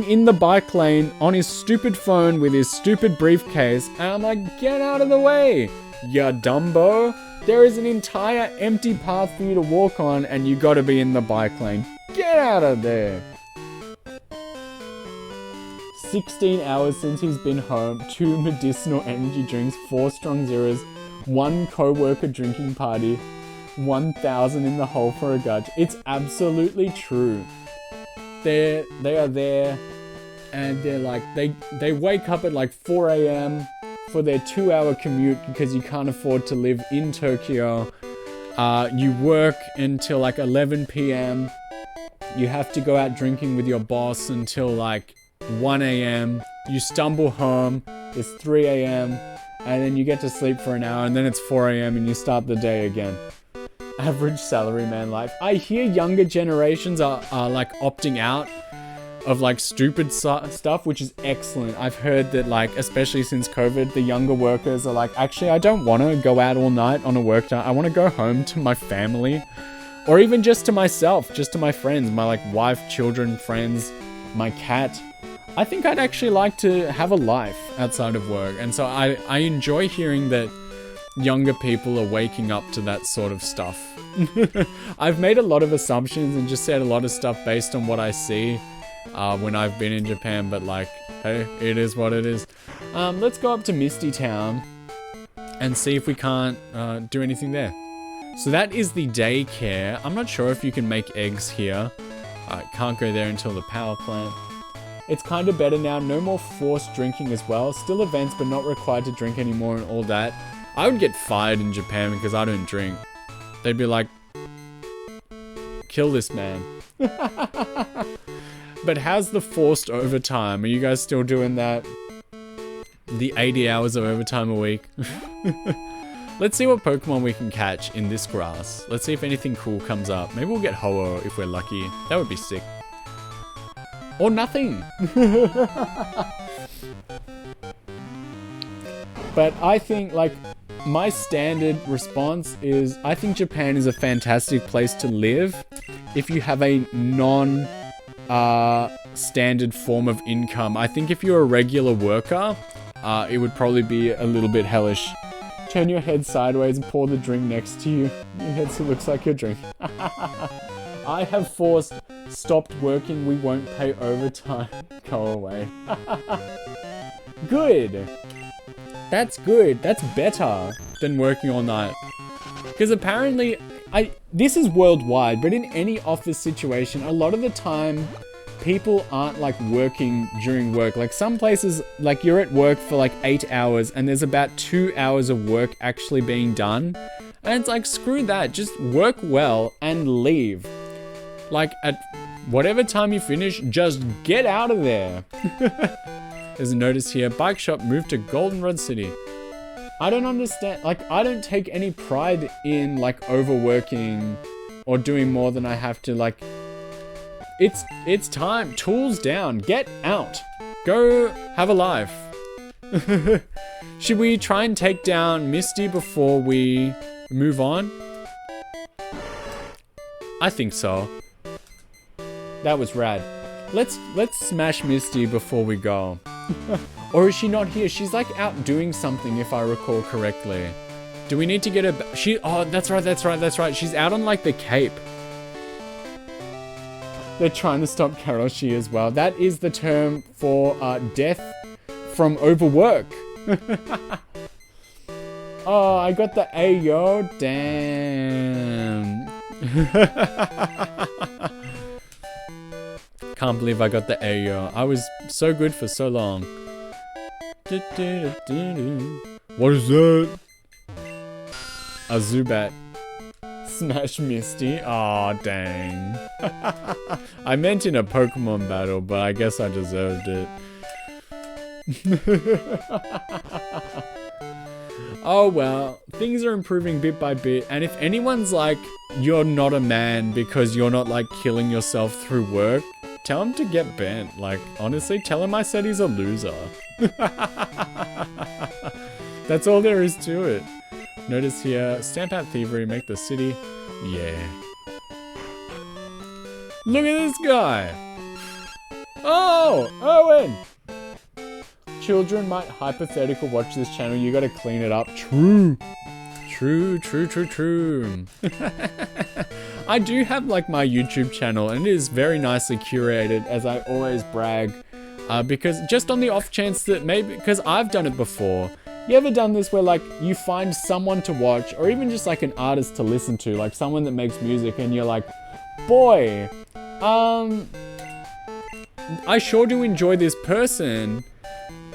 in the bike lane on his stupid phone with his stupid briefcase, and I'm like, get out of the way, ya Dumbo. There is an entire empty path for you to walk on, and you gotta be in the bike lane. Get out of there. 16 hours since he's been home, 2 medicinal energy drinks, 4 strong zeros, 1 co-worker drinking party, 1,000 in the hole for a gudge. It's absolutely true. They are there, and they're like, they wake up at like 4 a.m. for their 2-hour commute because you can't afford to live in Tokyo. You work until like 11 p.m. You have to go out drinking with your boss until like 1 a.m. You stumble home, it's 3 a.m. and then you get to sleep for an hour, and then it's 4 a.m. and you start the day again. Average salaryman life. I hear younger generations are like opting out of like stupid stuff, which is excellent. I've heard that, like, especially since COVID, the younger workers are like, actually, I don't want to go out all night on a work day. I want to go home to my family, or even just to myself, just to my friends, my like wife, children, friends, my cat. I think I'd actually like to have a life outside of work. And so I enjoy hearing that younger people are waking up to that sort of stuff. I've made a lot of assumptions and just said a lot of stuff based on what I see when I've been in Japan, but like, hey, it is what it is. Let's go up to Misty Town and see if we can't do anything there. So that is the daycare. I'm not sure if you can make eggs here. Can't go there until the power plant. It's kind of better now. No more forced drinking as well. Still events, but not required to drink anymore and all that. I would get fired in Japan because I don't drink. They'd be like, kill this man. But how's the forced overtime? Are you guys still doing that? The 80 hours of overtime a week? Let's see what Pokemon we can catch in this grass. Let's see if anything cool comes up. Maybe we'll get Ho-Oh if we're lucky. That would be sick. Or nothing. But I think, like, my standard response is, I think Japan is a fantastic place to live if you have a non-standard form of income. I think if you're a regular worker, it would probably be a little bit hellish. Turn your head sideways and pour the drink next to you. Your head so looks like you're drinking. I have stopped working, we won't pay overtime. Go away. Good. That's good. That's better than working all night. Because apparently, this is worldwide, but in any office situation, a lot of the time, people aren't like working during work. Like some places, like you're at work for like 8 hours and there's about 2 hours of work actually being done. And it's like, screw that. Just work well and leave. Like at whatever time you finish, just get out of there. There's a notice here. Bike shop moved to Goldenrod City. I don't understand. Like, I don't take any pride in like overworking or doing more than I have to. Like, it's time. Tools down. Get out. Go have a life. Should we try and take down Misty before we move on? I think so. That was rad. Let's smash Misty before we go. Or is she not here? She's like out doing something, if I recall correctly. Do we need to get her oh, that's right. She's out on like the Cape. They're trying to stop Karoshi as well. That is the term for death from overwork. Oh, I got the Ayo. Damn. Can't believe I got the Ayo. I was so good for so long. What is that? A Zubat. Smash Misty. Aw, dang. I meant in a Pokemon battle, but I guess I deserved it. Oh well, things are improving bit by bit, and if anyone's like, you're not a man because you're not like killing yourself through work, tell him to get bent. Like, honestly, tell him I said he's a loser. That's all there is to it. Notice here, stamp out thievery, make the city. Yeah. Look at this guy. Oh, Owen. Children might hypothetical watch this channel. You gotta clean it up. True. True. I do have like my YouTube channel and it is very nicely curated, as I always brag. Because just on the off chance that maybe, because I've done it before. You ever done this where like you find someone to watch or even just like an artist to listen to, like someone that makes music and you're like, boy, I sure do enjoy this person.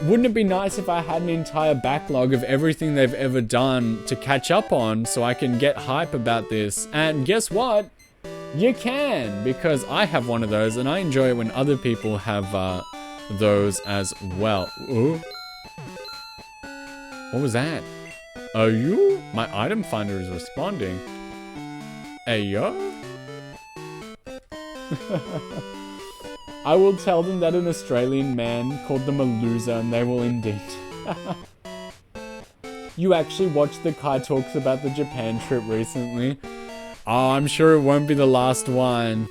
Wouldn't it be nice if I had an entire backlog of everything they've ever done to catch up on so I can get hype about this? And guess what? You can, because I have one of those and I enjoy it when other people have those as well. Ooh. What was that? Are you? My item finder is responding. Ayo? I will tell them that an Australian man called them a loser and they will indeed. You actually watched the Kai talks about the Japan trip recently? Oh, I'm sure it won't be the last one.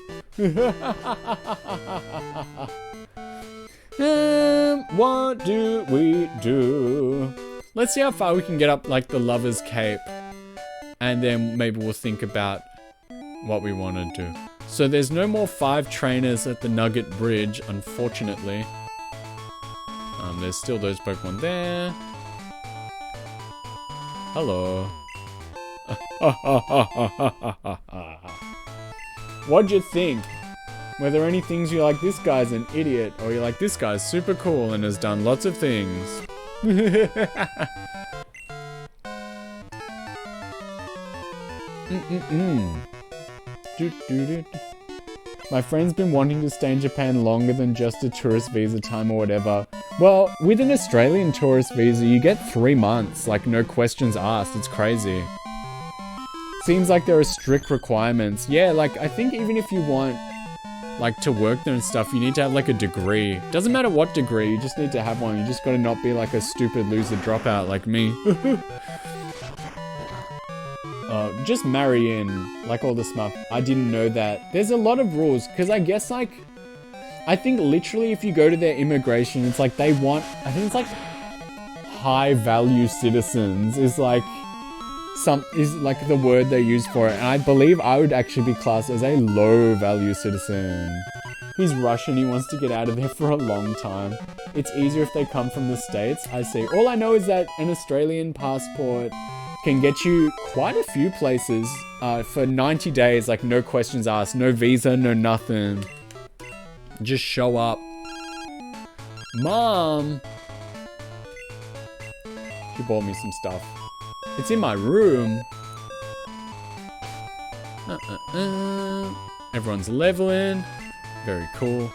What do we do? Let's see how far we can get up like the Lover's Cape. And then maybe we'll think about what we want to do. So there's no more 5 trainers at the Nugget Bridge, unfortunately. There's still those Pokemon there. Hello. What'd you think? Were there any things you like, this guy's an idiot, or you're like, this guy's super cool and has done lots of things? My friend's been wanting to stay in Japan longer than just a tourist visa time or whatever. Well, with an Australian tourist visa, you get 3 months, like no questions asked. It's crazy. Seems like there are strict requirements. Yeah, like I think even if you want like to work there and stuff, you need to have like a degree. Doesn't matter what degree, you just need to have one. You just gotta not be like a stupid loser dropout like me. Just marry in, like all the stuff. I didn't know that. There's a lot of rules, because I guess like, I think literally if you go to their immigration, it's like they want, I think it's like high value citizens is like the word they use for it. And I believe I would actually be classed as a low value citizen. He's Russian, he wants to get out of there for a long time. It's easier if they come from the States, I see. All I know is that an Australian passport can get you quite a few places for 90 days, like no questions asked, no visa, no nothing. Just show up. Mom! She bought me some stuff. It's in my room. Everyone's leveling. Very cool.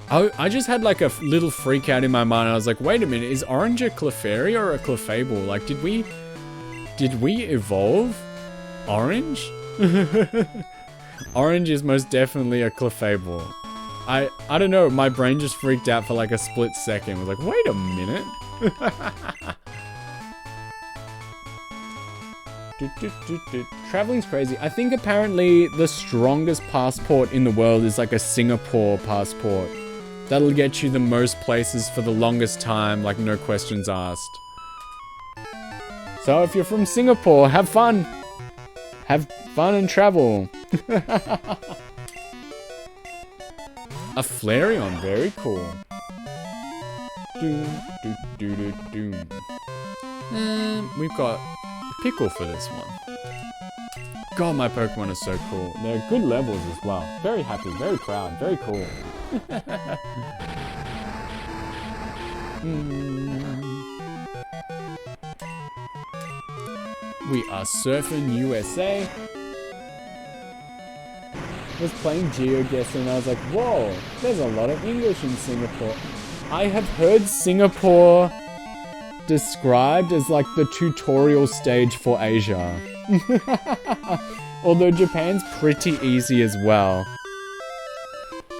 I just had like a little freak out in my mind. I was like, wait a minute, is Orange a Clefairy or a Clefable? Like, did we evolve Orange? Orange is most definitely a Clefable. I don't know, my brain just freaked out for like a split second. I was like, wait a minute. Traveling's crazy. I think apparently the strongest passport in the world is like a Singapore passport. That'll get you the most places for the longest time, like no questions asked. So if you're from Singapore, have fun. Have fun and travel. A Flareon, very cool. We've got Pickle for this one. God, my Pokemon are so cool. They're good levels as well. Very happy, very proud, very cool. We are surfing USA. Was playing GeoGuessr and I was like, whoa, there's a lot of English in Singapore. I have heard Singapore described as like the tutorial stage for Asia. Although Japan's pretty easy as well.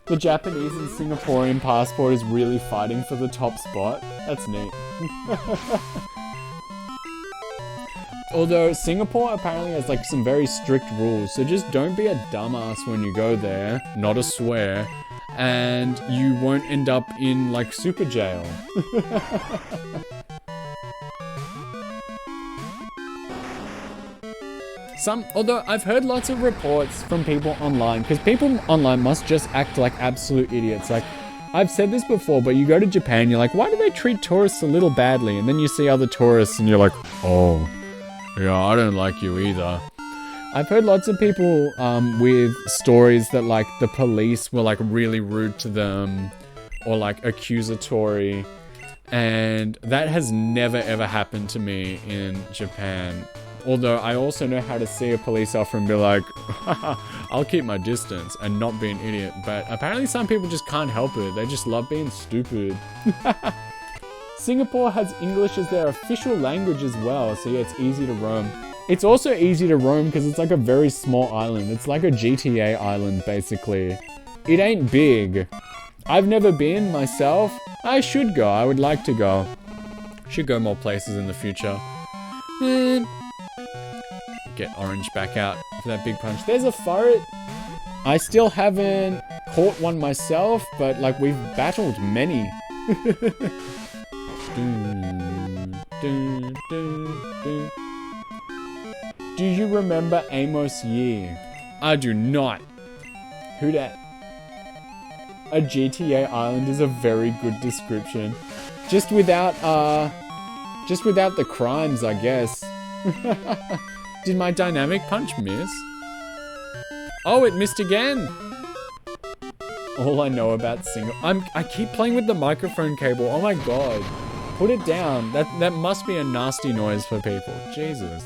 The Japanese and Singaporean passport is really fighting for the top spot. That's neat. Although Singapore apparently has like some very strict rules, so just don't be a dumbass when you go there, not a swear, and you won't end up in like super jail. Although I've heard lots of reports from people online, because people online must just act like absolute idiots. Like, I've said this before, but you go to Japan, you're like, why do they treat tourists a little badly? And then you see other tourists and you're like, oh, yeah, I don't like you either. I've heard lots of people with stories that like the police were like really rude to them or like accusatory. And that has never ever happened to me in Japan. Although I also know how to see a police officer and be like, I'll keep my distance and not be an idiot. But apparently some people just can't help it. They just love being stupid. Singapore has English as their official language as well. So yeah, it's easy to roam. It's also easy to roam because it's like a very small island. It's like a GTA island, basically. It ain't big. I've never been myself. I should go. I would like to go. Should go more places in the future. Get Orange back out for that big punch. There's a furret. I still haven't caught one myself, but like we've battled many. Do you remember Amos Yee? I do not. Who dat? A GTA island is a very good description. Just without the crimes, I guess. Did my dynamic punch miss? Oh, it missed again. All I know about I keep playing with the microphone cable. Oh my god. Put it down. That must be a nasty noise for people. Jesus.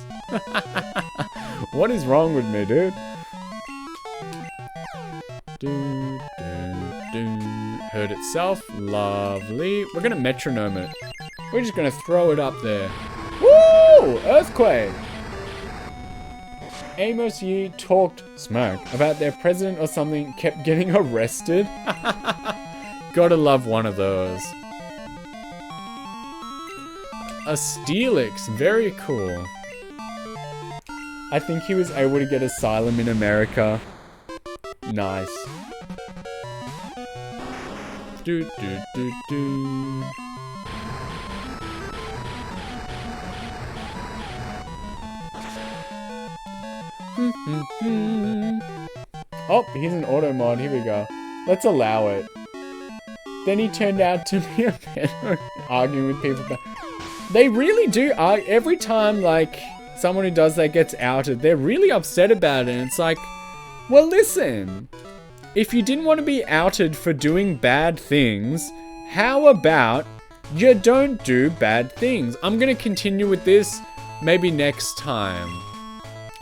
What is wrong with me, dude? Heard itself. Lovely. We're gonna metronome it. We're just gonna throw it up there. Woo! Earthquake! Amos Yee talked smack about their president or something, kept getting arrested. Gotta love one of those. A Steelix, very cool. I think he was able to get asylum in America. Nice. Do do do do. Oh, here's an auto mod. Here we go. Let's allow it. Then he turned out to be a pedo, arguing with people. They really do. Every time, like, someone who does that gets outed, they're really upset about it. And it's like, well, listen. If you didn't want to be outed for doing bad things, how about you don't do bad things? I'm going to continue with this maybe next time.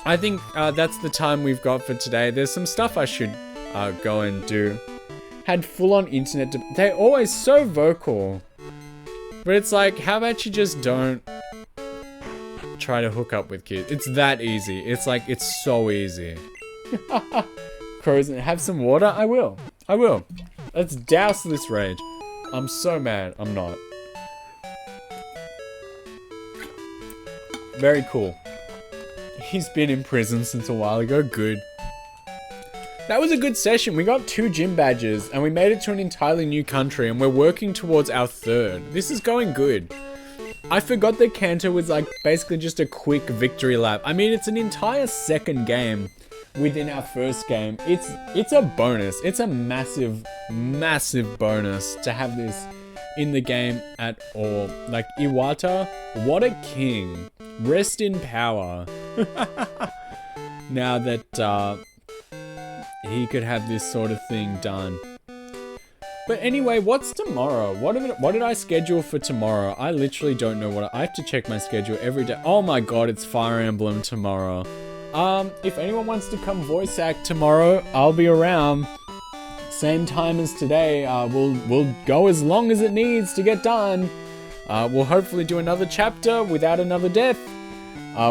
I think that's the time we've got for today. There's some stuff I should go and do. Had full-on internet. They're always so vocal. But it's like, how about you just don't try to hook up with kids? It's that easy. It's like, it's so easy. Crows, have some water? I will. I will. Let's douse this rage. I'm so mad. I'm not. Very cool. He's been in prison since a while ago. Good. That was a good session. We got 2 gym badges and we made it to an entirely new country and we're working towards our 3rd. This is going good. I forgot that Kanto was like basically just a quick victory lap. I mean, it's an entire 2nd game within our 1st game. It's a bonus. It's a massive, massive bonus to have this in the game at all. Like, Iwata, what a king. Rest in power. Now that he could have this sort of thing done. But anyway, what's tomorrow? What did I schedule for tomorrow? I literally don't know I have to check my schedule every day. Oh my god, it's Fire Emblem tomorrow. If anyone wants to come voice act tomorrow, I'll be around. Same time as today. We'll go as long as it needs to get done. We'll hopefully do another chapter without another death.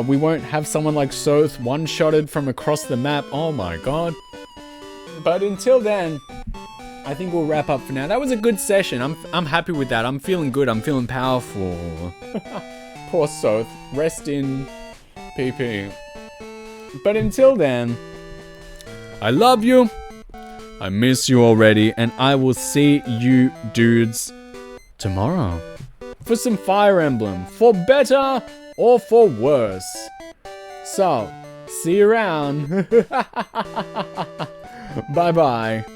We won't have someone like Soth one-shotted from across the map. Oh my god. But until then, I think we'll wrap up for now. That was a good session. I'm happy with that. I'm feeling good. I'm feeling powerful. Poor Soth. Rest in PP. But until then, I love you. I miss you already. And I will see you dudes tomorrow for some Fire Emblem. For better or for worse. So, see you around. Bye-bye.